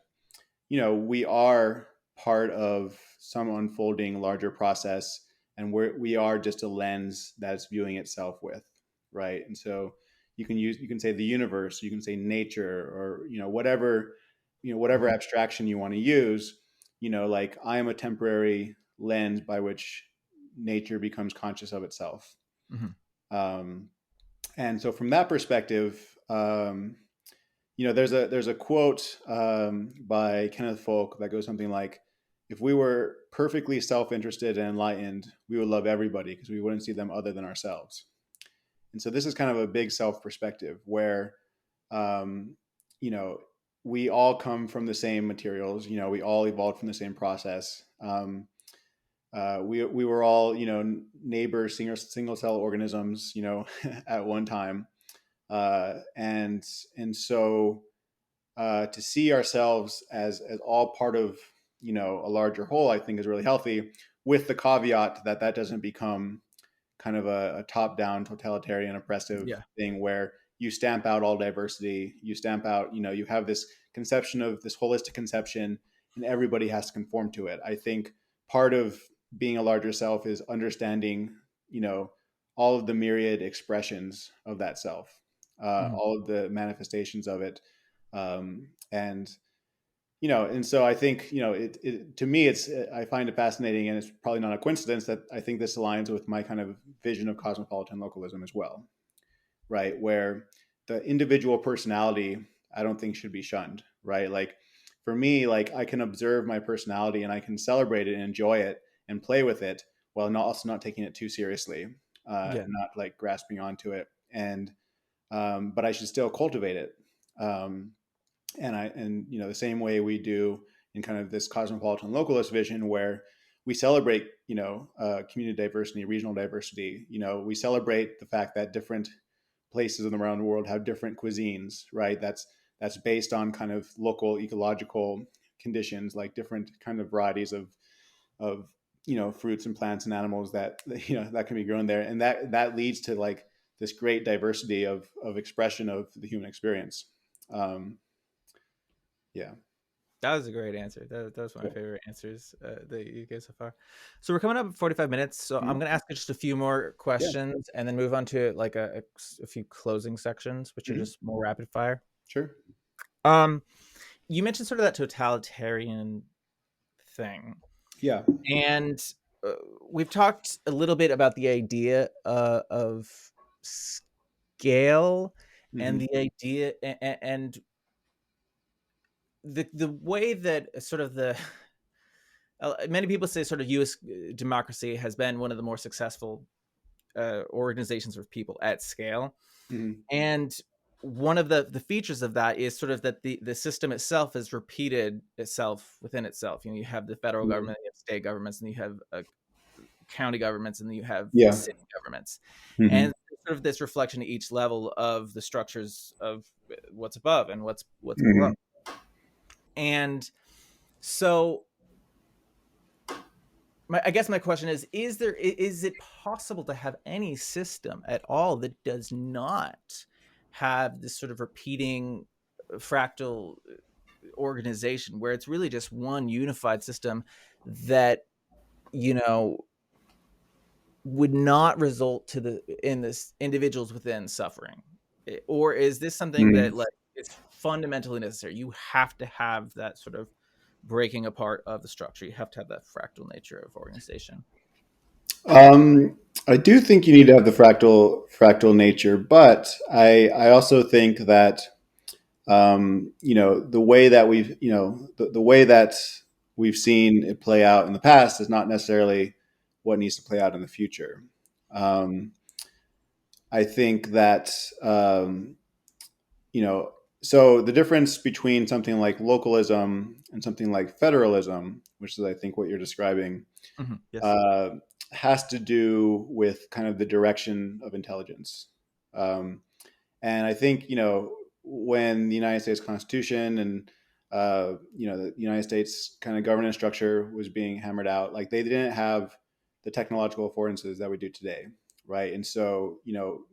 S2: we are part of some unfolding larger process, and we are just a lens that's viewing itself with, right? And so you can say the universe, you can say nature, or whatever
S1: Mhm.
S2: abstraction you want to use. Like I am a temporary lens by which nature becomes conscious of itself.
S1: Mhm.
S2: Um, and so from that perspective, there's a quote by Kenneth Folk that goes something like, "If we were perfectly self-interested and enlightened, we would love everybody because we wouldn't see them other than ourselves." And so this is kind of a big self perspective where, um, you know, we all come from the same materials. We all evolved from the same process. We were all neighbor single cell organisms, at one time, and so to see ourselves as all part of a larger whole, I think is really healthy, with the caveat that that doesn't become kind of a top-down totalitarian oppressive
S1: Yeah.
S2: thing where you stamp out all diversity, you stamp out, you have this conception of this holistic conception, and everybody has to conform to it. I think part of being a larger self is understanding, you know all of the myriad expressions of that self,
S1: Mhm.
S2: all of the manifestations of it, and and so I think to me, I find it fascinating, and it's probably not a coincidence that I think this aligns with my kind of vision of cosmopolitan localism as well, right? Where the individual personality, I don't think, should be shunned, right? Like for me, like I can observe my personality and I can celebrate it and enjoy it and play with it, while also not taking it too seriously,
S1: Yeah.
S2: and not like grasping onto it, and but I should still cultivate it. Um, and the same way we do in kind of this cosmopolitan localist vision, where we celebrate community diversity, regional diversity. We celebrate the fact that different places around the world have different cuisines, right? That's based on kind of local ecological conditions, like different kind of varieties of fruits and plants and animals that that can be grown there, and that leads to like this great diversity of expression of the human experience. Um, yeah.
S1: That was a great answer. That was one of
S2: Cool.
S1: my favorite answers that you gave so far. So we're coming up at 45 minutes. So I'm
S2: Mhm.
S1: going to ask you just a few more
S2: Yeah.
S1: questions and then move on to like a few closing sections, which are
S2: Mhm.
S1: just more rapid fire.
S2: Sure.
S1: Um, you mentioned sort of that totalitarian thing,
S2: Yeah.
S1: and uh, we've talked a little bit about the idea of scale and
S2: Hmm.
S1: the idea and the way that sort of the many people say sort of U.S. democracy has been one of the more successful organizations of people at scale,
S2: Hmm.
S1: and one of the features of that is sort of that the system itself has repeated itself within itself. You know, you have the federal
S2: Hmm.
S1: government, you have state governments, and you have county governments, and then you have
S2: Yeah.
S1: city governments,
S2: Hmm.
S1: and sort of this reflection at each level of the structures of what's above and what's below.
S2: Hmm.
S1: And so I guess my question is it possible to have any system at all that does not have this sort of repeating fractal organization where it's really just one unified system that, you know, would not result to the in this individuals within suffering? Or is this something
S2: Hmm.
S1: that like it's fundamentally necessary? You have to have that sort of breaking apart of the structure. You have to have that fractal nature of organization.
S2: Um, I do think you need to have the fractal nature, but I also think that the way that the way that we've seen it play out in the past is not necessarily what needs to play out in the future. Um, I think that you know so the difference between something like localism and something like federalism, which is I think what you're describing,
S1: Yes.
S2: uh, has to do with kind of the direction of intelligence. Um, and I think, when the United States Constitution and, the United States kind of governance structure was being hammered out, like they didn't have the technological affordances that we do today. Right. And so,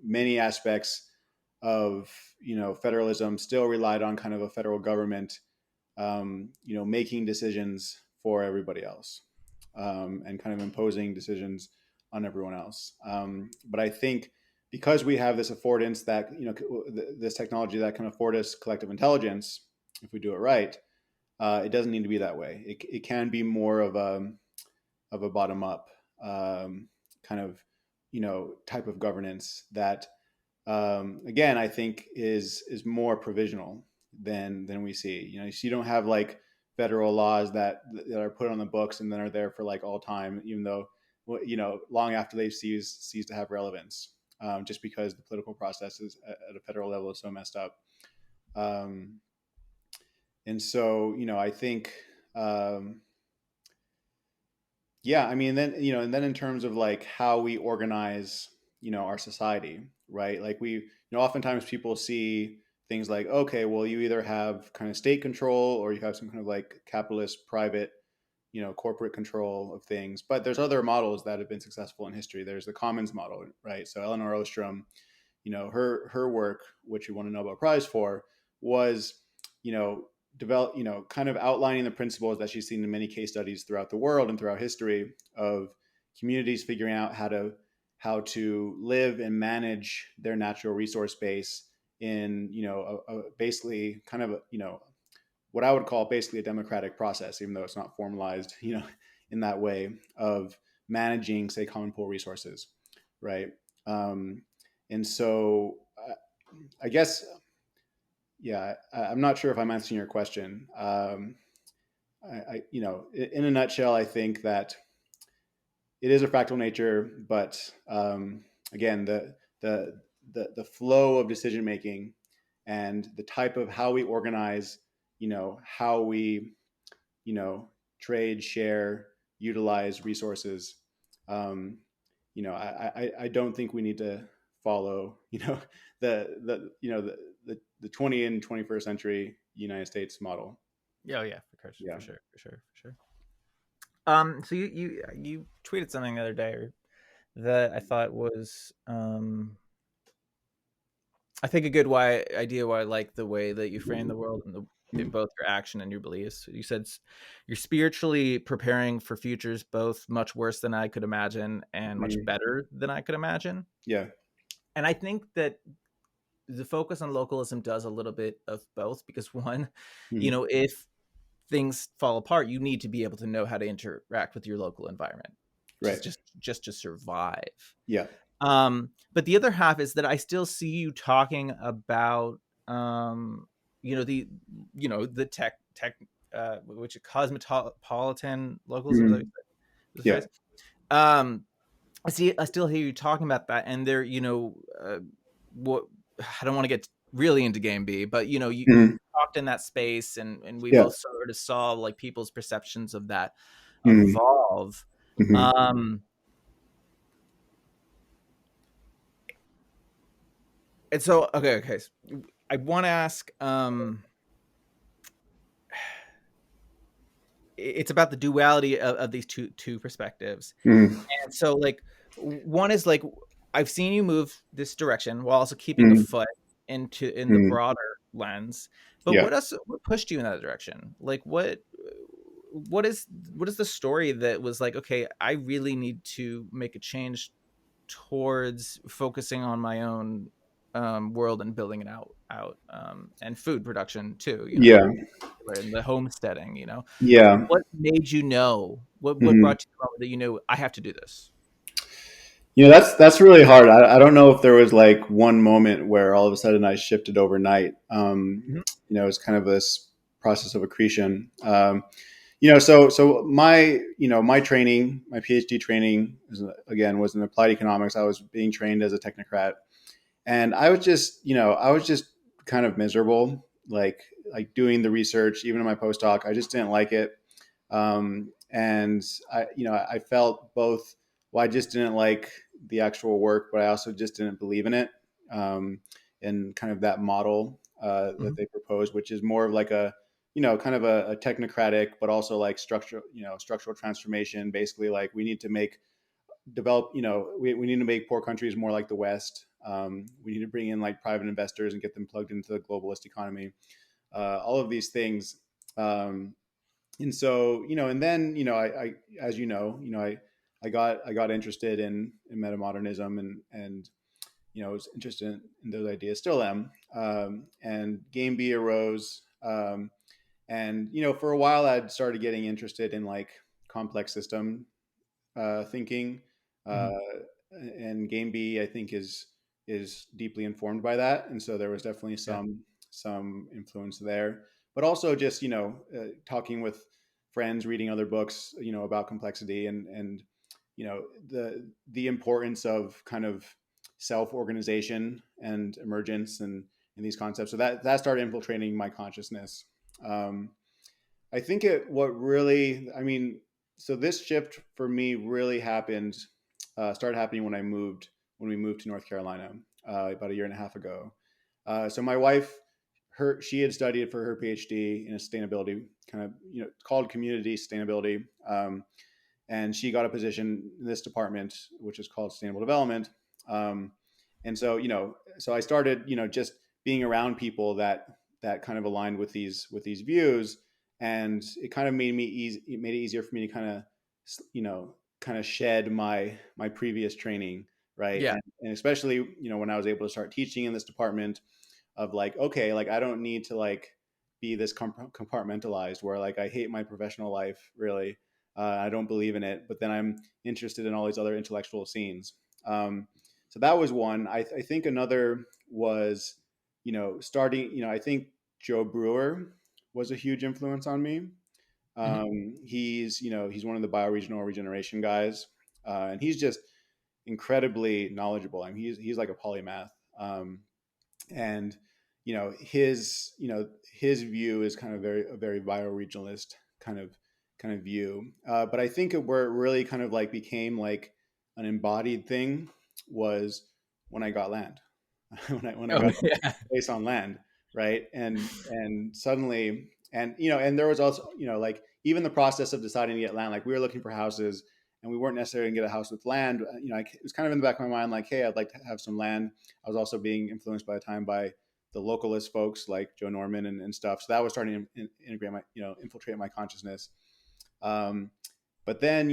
S2: many aspects of, federalism still relied on kind of a federal government, making decisions for everybody else, and kind of imposing decisions on everyone else. But I think because we have this affordance that this technology that can afford us collective intelligence, if we do it right, it doesn't need to be that way. It can be more of a bottom up, kind of type of governance that, again, I think is more provisional than we see. So you don't have like federal laws that are put on the books and then are there for like all time, even though long after they've ceased to have relevance, just because the political process is at a federal level is so messed up. Um, and so I think. Yeah, I mean, then and then in terms of like how we organize, our society, right? Like oftentimes people see things like, okay, well, you either have kind of state control or you have some kind of like capitalist, private, corporate control of things. But there's other models that have been successful in history. There's the commons model, right? So Eleanor Ostrom, her work, which you won a Nobel Prize for, was you know develop kind of outlining the principles that she's seen in many case studies throughout the world and throughout history of communities figuring out how to live and manage their natural resource base in basically kind of what I would call basically a democratic process, even though it's not formalized in that way of managing, say, common pool resources, right? um, and so I guess, yeah, I'm not sure if I'm answering your question. In a nutshell, I think that it is a fractal nature, but again, the flow of decision making and the type of how we organize, how we, you know, trade, share, utilize resources. Um, I don't think we need to follow, the 20 and 21st century United States model.
S1: Yeah, oh yeah,
S2: Yeah.
S1: for sure, for sure, for sure. So you tweeted something the other day that I thought was I think a good idea why I like the way that you frame the world in both your action and your beliefs. You said you're spiritually preparing for futures both much worse than I could imagine and much
S2: Mhm.
S1: better than I could imagine.
S2: Yeah.
S1: And I think that the focus on localism does a little bit of both because one,
S2: Mhm.
S1: if things fall apart, you need to be able to know how to interact with your local environment,
S2: Right.
S1: just to survive.
S2: Yeah.
S1: But the other half is that I still see you talking about, the, the which cosmopolitan localism is that
S2: Mhm.
S1: the
S2: Yeah.
S1: phrase. I still hear you talking about that, and there, what I don't want to get really into Game B, but you
S2: Mhm.
S1: talked in that space, and we
S2: Yeah.
S1: both sort of saw like people's perceptions of that
S2: Mhm.
S1: evolve.
S2: Mhm.
S1: Um, and so, okay, so I want to ask. It's about the duality of these two perspectives.
S2: Mhm.
S1: And so, like, one is like I've seen you move this direction while also keeping a
S2: Mhm.
S1: foot in the
S2: Mhm.
S1: broader lens. But
S2: Yeah.
S1: what pushed you in that direction? Like, what is what is the story that was like, okay, I really need to make a change towards focusing on my own world and building it out and food production too,
S2: Yeah.
S1: and the homesteading,
S2: Yeah.
S1: what made you know? What
S2: Mhm.
S1: brought you to the moment that you knew I have to do this?
S2: That's really hard. I don't know if there was like one moment where all of a sudden I shifted overnight.
S1: Mhm,
S2: It's kind of this process of accretion. So my training, my PhD training, again, was in applied economics. I was being trained as a technocrat, and I was just kind of miserable, like doing the research, even in my postdoc. I just didn't like it, and I felt both. Well, I just didn't like the actual work, but I also just didn't believe in it, and kind of that model that
S1: mhm,
S2: they proposed, which is more of like a kind of a technocratic, but also like structural transformation. Basically, like we need to make develop, we need to make poor countries more like the West. We need to bring in like private investors and get them plugged into the globalist economy. All of these things. And so, and then, I as I got interested in metamodernism and, was interested in those ideas, still am. And Game B arose. And, for a while I'd started getting interested in like complex system thinking, uh,
S1: mhm.
S2: and Game B, I think, is deeply informed by that, and so there was definitely
S1: Yeah.
S2: some influence there. But also just talking with friends, reading other books, about complexity and the importance of kind of self organization and emergence and these concepts. So that started infiltrating my consciousness. Um, I think what really, I mean, so this shift for me really happened, started happening when we moved to North Carolina about a year and a half ago. So my wife, she had studied for her PhD in sustainability, kind of, called community sustainability. And she got a position in this department, which is called sustainable development. Um, and so, so I started, just being around people that kind of aligned with these views, and it kind of made me easy. It made it easier for me to kind of, kind of shed my previous training, right?
S1: Yeah.
S2: And especially, when I was able to start teaching in this department, of like, okay, like I don't need to like be this compartmentalized where like I hate my professional life really. I don't believe in it, but then I'm interested in all these other intellectual scenes. So that was one. I think another was, starting. I think Joe Brewer was a huge influence on me.
S1: Mhm.
S2: He's one of the bioregional regeneration guys, and he's just incredibly knowledgeable. I mean, he's like a polymath. And his view is kind of a very bioregionalist kind of view. But I think where it really kind of like became like an embodied thing was when I got land, when I
S1: Oh
S2: got
S1: yeah.
S2: place on land, right? And suddenly, and and there was also, like even the process of deciding to get land, like we were looking for houses, and we weren't necessarily gonna get a house with land. It was kind of in the back of my mind, like, hey, I'd like to have some land. I was also being influenced by the time by the localist folks like Joe Norman and stuff. So that was starting to integrate my, infiltrate my consciousness. Um, but then,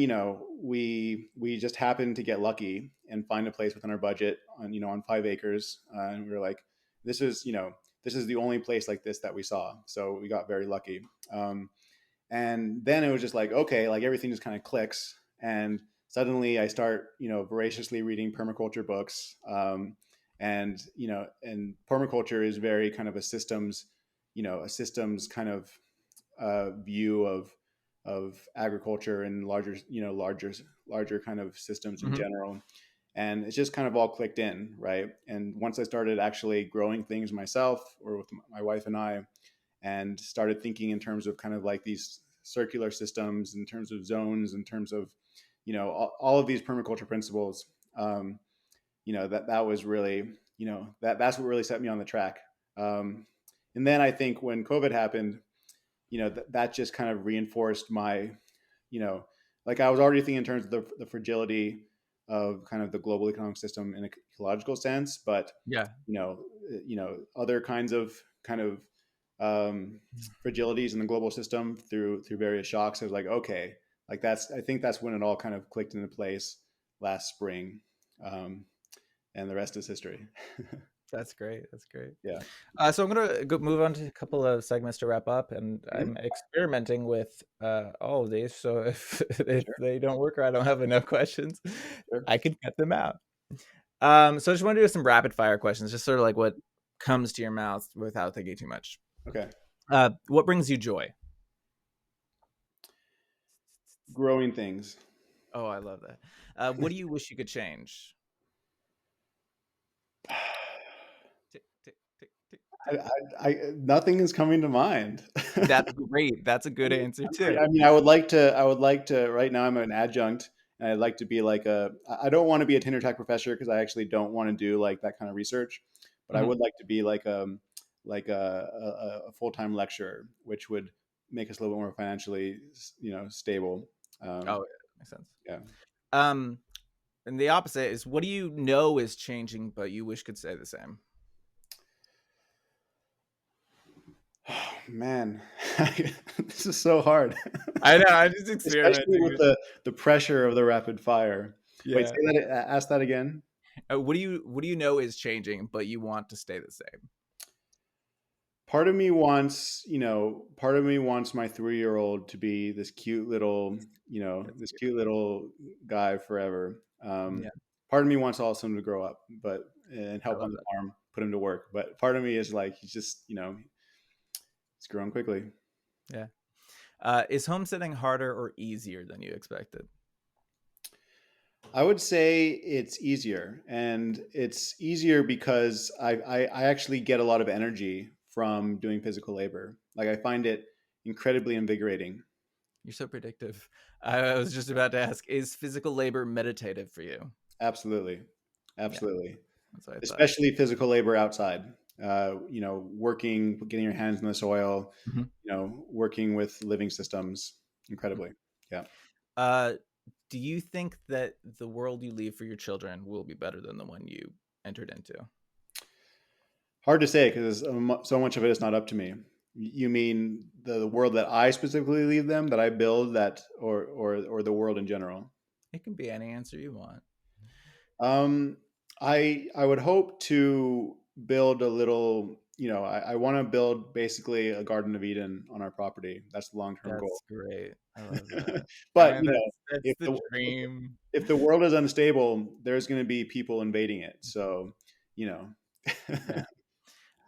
S2: we just happened to get lucky and find a place within our budget on 5 acres, and we were like, this is, this is the only place like this that we saw. So we got very lucky. And then it was just like, okay, like everything just kind of clicks, and suddenly I start, voraciously reading permaculture books. And permaculture is very kind of a systems kind of view of agriculture and larger kind of systems in
S1: Mm-hmm.
S2: general. And it's just kind of all clicked in, right? And once I started actually growing things myself, or with my wife and I, and started thinking in terms of kind of like these circular systems, in terms of zones, in terms of all of these permaculture principles, that was really, that's what really set me on the track. And then I think when COVID happened, that just kind of reinforced my, you know like I was already thinking in terms of the fragility of kind of the global economic system in a ecological sense, but
S1: Yeah.
S2: you know other kinds of kind of fragilities in the global system through various shocks. I was like, okay, like I think that's when it all kind of clicked into place last spring. um, and the rest is history.
S1: That's great. That's great.
S2: Yeah.
S1: So I'm gonna move on to a couple of segments to wrap up, and
S2: Mhm.
S1: I'm experimenting with all of these. So if
S2: Sure.
S1: they don't work or I don't have enough questions,
S2: Sure.
S1: I can cut them out. So I just want to do some rapid fire questions, just sort of like what comes to your mouth without thinking too much.
S2: Okay.
S1: What brings you joy?
S2: Growing things.
S1: Oh, I love that. What do you wish you could change? Tick, tick, tick, tick, tick.
S2: Nothing is coming to mind.
S1: That's great. That's a good answer too.
S2: I mean, I would like to, right now I'm an adjunct, and I'd like to be like I don't want to be a tenure track professor because I actually don't want to do like that kind of research, but I
S1: Mhm.
S2: would like to be like a full-time lecturer, which would make us a little bit more financially, stable.
S1: Oh,
S2: Um,
S1: yeah, makes sense.
S2: yeah.
S1: Um, and the opposite is, what do you know is changing, but you wish could stay the same?
S2: Oh, man, this is so hard.
S1: I know. I'm just
S2: Especially
S1: experimenting
S2: with
S1: with.
S2: the pressure of the rapid fire. Wait,
S1: Yeah.
S2: say that. Ask that again.
S1: What do you know is changing, but you want to stay the same?
S2: Part of me wants my 3-year-old to be
S1: That's
S2: this
S1: cute.
S2: cute little guy forever.
S1: Yeah,
S2: Part of me wants also him to grow up, and
S1: I
S2: help on
S1: love
S2: the
S1: that.
S2: farm, put him to work. But part of me is like, he's growing quickly.
S1: Yeah. Is homesteading harder or easier than you expected?
S2: I would say it's easier, and it's easier because I actually get a lot of energy from doing physical labor. Like I find it incredibly invigorating.
S1: You're so predictive. I was just about to ask, is physical labor meditative for you?
S2: Absolutely,
S1: Yeah,
S2: absolutely.
S1: that's what I thought.
S2: Especially physical labor outside. Working, getting your hands in the soil.
S1: Mhm.
S2: Working with living systems. Incredibly, yeah.
S1: Uh, do you think that the world you leave for your children will be better than the one you entered into?
S2: Hard to say because so much of it is not up to me. You mean the world that I specifically leave them, that I build, that or the world in general?
S1: It can be any answer you want.
S2: Um, I would hope to build a little. I want to build basically a Garden of Eden on our property. That's the long term goal.
S1: That's great. I love that.
S2: But
S1: That's
S2: if
S1: the dream.
S2: if the world is unstable, there's going to be people invading it. So, you know.
S1: Yeah.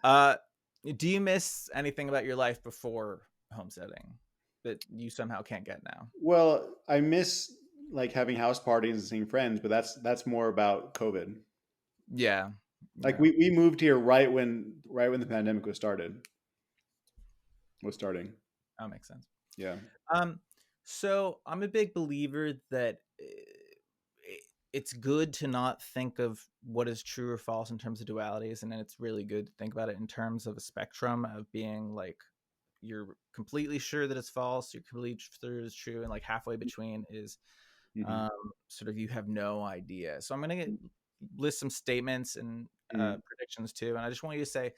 S1: Uh, do you miss anything about your life before homesteading that you somehow can't get now?
S2: Well, I miss like having house parties and seeing friends, but that's more about COVID.
S1: Yeah.
S2: Like
S1: Yeah.
S2: we moved here right when the pandemic was starting.
S1: That makes sense.
S2: Yeah.
S1: Um, so I'm a big believer that it's good to not think of what is true or false in terms of dualities, and then it's really good to think about it in terms of a spectrum of being like you're completely sure that it's false, you're completely sure it's true, and like halfway between is
S2: Mm-hmm.
S1: Sort of you have no idea. So I'm going to list some statements and
S2: Mm-hmm.
S1: predictions too. And I just want you to say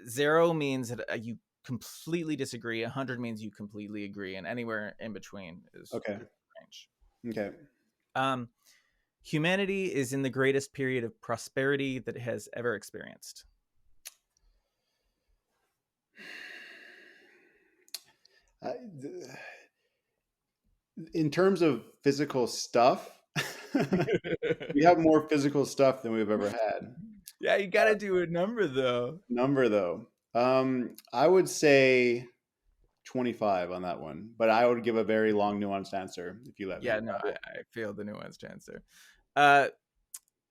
S1: 0 means that you completely disagree. 100 means you completely agree. And anywhere in between is
S2: Okay.
S1: range.
S2: Okay.
S1: Humanity is in the greatest period of prosperity that it has ever experienced.
S2: Uh, in terms of physical stuff, we have more physical stuff than we've ever had.
S1: Yeah, you got to do a number though.
S2: Number though, I would say 25 on that one, but I would give a very long, nuanced answer if you let me.
S1: Yeah, no, I feel the nuanced answer. Uh,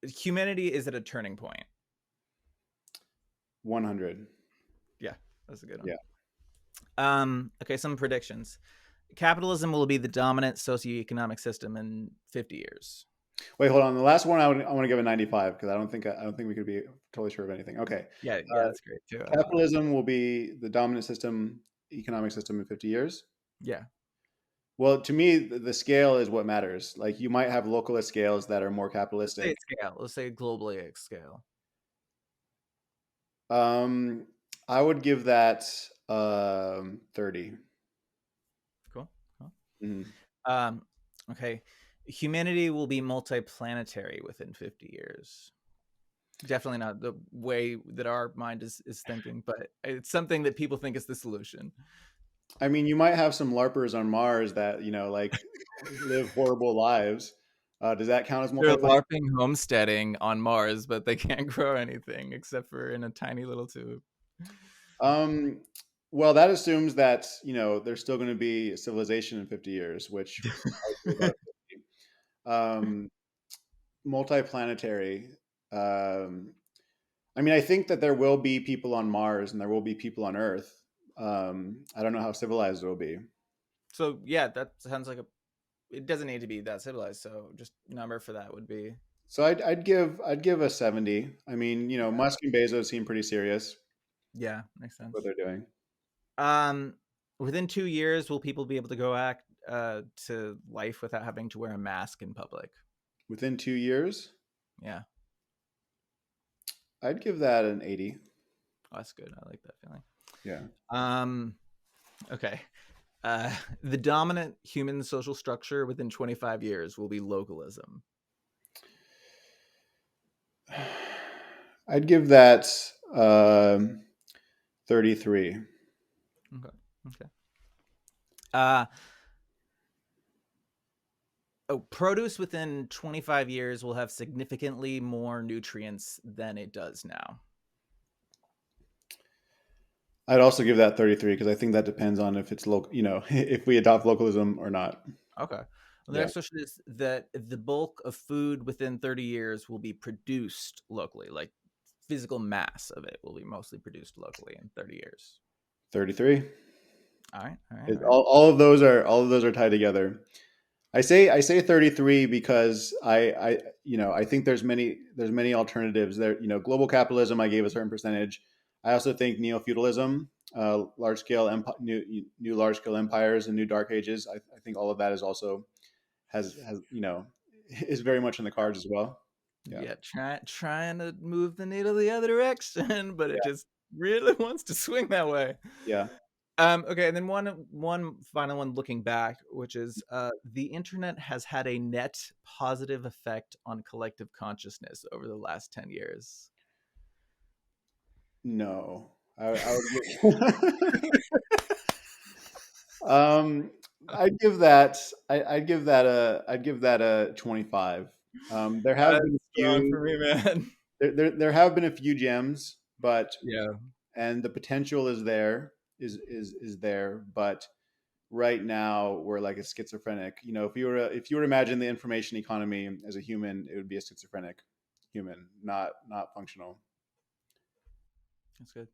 S1: humanity is at a turning point.
S2: 100.
S1: Yeah, that's a good one.
S2: Yeah.
S1: Okay, some predictions. Capitalism will be the dominant socioeconomic system in 50 years.
S2: Wait, hold on. The last one, I want to give a 95 because I don't think we could be totally sure of anything. Okay.
S1: Yeah,
S2: Uh,
S1: that's great too.
S2: Capitalism will be the dominant economic system in 50 years.
S1: Yeah.
S2: Well, to me, the scale is what matters. Like you might have localist scales that are more
S1: Let's say
S2: capitalistic.
S1: scale. Let's say globally scale.
S2: Um, I would give that 30.
S1: Cool. Cool.
S2: Mhm.
S1: Okay. Humanity will be multiplanetary within 50 years. Definitely not the way that our mind is thinking, but it's something that people think is the solution.
S2: I mean, you might have some LARPers on Mars that, like live horrible lives. Does that count as
S1: They're
S2: multiplanetary?
S1: LARPing homesteading on Mars, but they can't grow anything except for in a tiny little tube.
S2: Um, well, that assumes that, there's still going to be a civilization in 50 years, which I would say about a 50. Multiplanetary. Um, I mean, I think that there will be people on Mars and there will be people on Earth. I don't know how civilized it will be.
S1: So yeah, that sounds like it doesn't need to be that civilized. So just number for that would be
S2: So I'd give a 70. I mean, Musk and Bezos seem pretty serious
S1: yeah, makes
S2: what
S1: sense.
S2: they're doing.
S1: Um, within 2 years, will people be able to go back to life without having to wear a mask in public?
S2: Within 2 years,
S1: Yeah,
S2: I'd give that an 80.
S1: oh, that's good. I like that feeling.
S2: Yeah.
S1: Um, okay. The dominant human social structure within 25 years will be localism.
S2: I'd give that 33.
S1: Okay. Okay. Uh, produce within 25 years will have significantly more nutrients than it does now.
S2: I'd also give that 33 because I think that depends on if it's local, if we adopt localism or not.
S1: Okay. Well, the
S2: Yeah.
S1: next question is that the bulk of food within 30 years will be produced locally, like physical mass of it will be mostly produced locally in 30 years.
S2: 33.
S1: All right. All right.
S2: It,
S1: All right.
S2: all of those are tied together. I say 33 because I think there's many alternatives there. Global capitalism, I gave a certain percentage. I also think neo-feudalism, large scale new large scale empires and new dark ages. I think all of that is also has is very much in the cards as well. Yeah.
S1: Yeah, trying to move the needle the other direction, but it
S2: Yeah.
S1: just really wants to swing that way.
S2: Yeah.
S1: Okay, and then one final one looking back, which is the internet has had a net positive effect on collective consciousness over the last 10 years.
S2: No. I would give, um I'd give that a 25. There have
S1: That's
S2: been a
S1: strong
S2: few
S1: for me, man.
S2: there have been a few gems, but
S1: Yeah.
S2: and the potential is there, but right now we're like a schizophrenic. If you were to imagine the information economy as a human, it would be a schizophrenic human, not functional.
S1: That's good.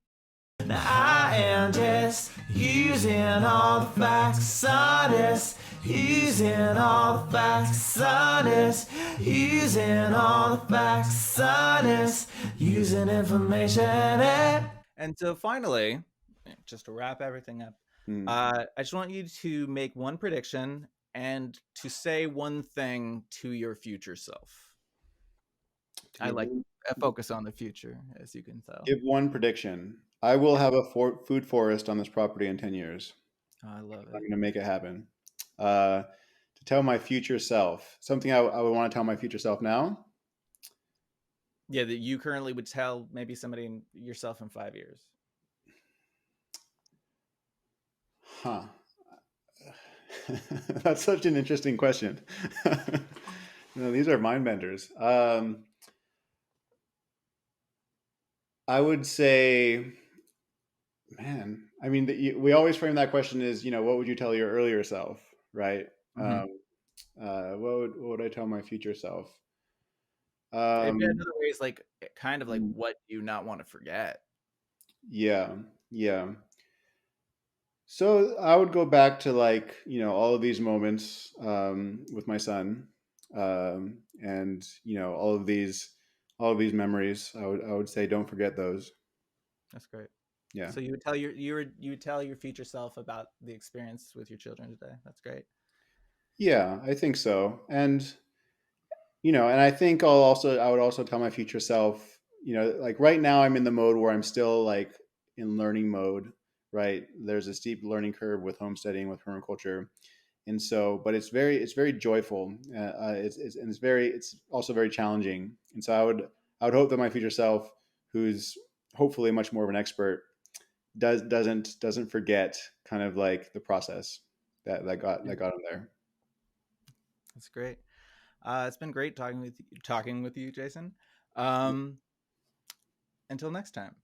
S1: I am just using all the facts, honest. Using all the facts, honest. Using all the facts, honest. Using information. And so finally, just to wrap everything up,
S2: Hmm.
S1: I just want you to make one prediction and to say one thing to your future self. I
S2: Give
S1: like
S2: one,
S1: a focus on the future, as you can tell.
S2: give one prediction. I will have a food forest on this property in 10 years.
S1: I love
S2: I'm
S1: it.
S2: going to make it happen. To tell my future self, something I would want to tell my future self now.
S1: Yeah, that you currently would tell maybe somebody yourself in 5 years.
S2: Huh. That's such an interesting question. These are mind benders. I would say, man, I mean, we always frame that question as, what would you tell your earlier self, right?
S1: Mm-hmm.
S2: Um, what would I tell my future self?
S1: Maybe
S2: Um,
S1: another way is like kind of like what do you not want to forget?
S2: yeah, yeah. So I would go back to like, all of these moments with my son, and all of these memories. I would say don't forget those.
S1: That's great.
S2: Yeah.
S1: So you would tell your future self about the experience with your children today. That's great.
S2: Yeah, I think so. And I think I would also tell my future self, like right now I'm in the mode where I'm still like in learning mode, right? There's a steep learning curve with homesteading, with permaculture. And so, but it's very joyful. It's also very challenging. And so I would hope that my future self, who's hopefully much more of an expert, doesn't forget kind of like the process that got him there.
S1: That's great. It's been great talking with you, Jason. Um, until next time.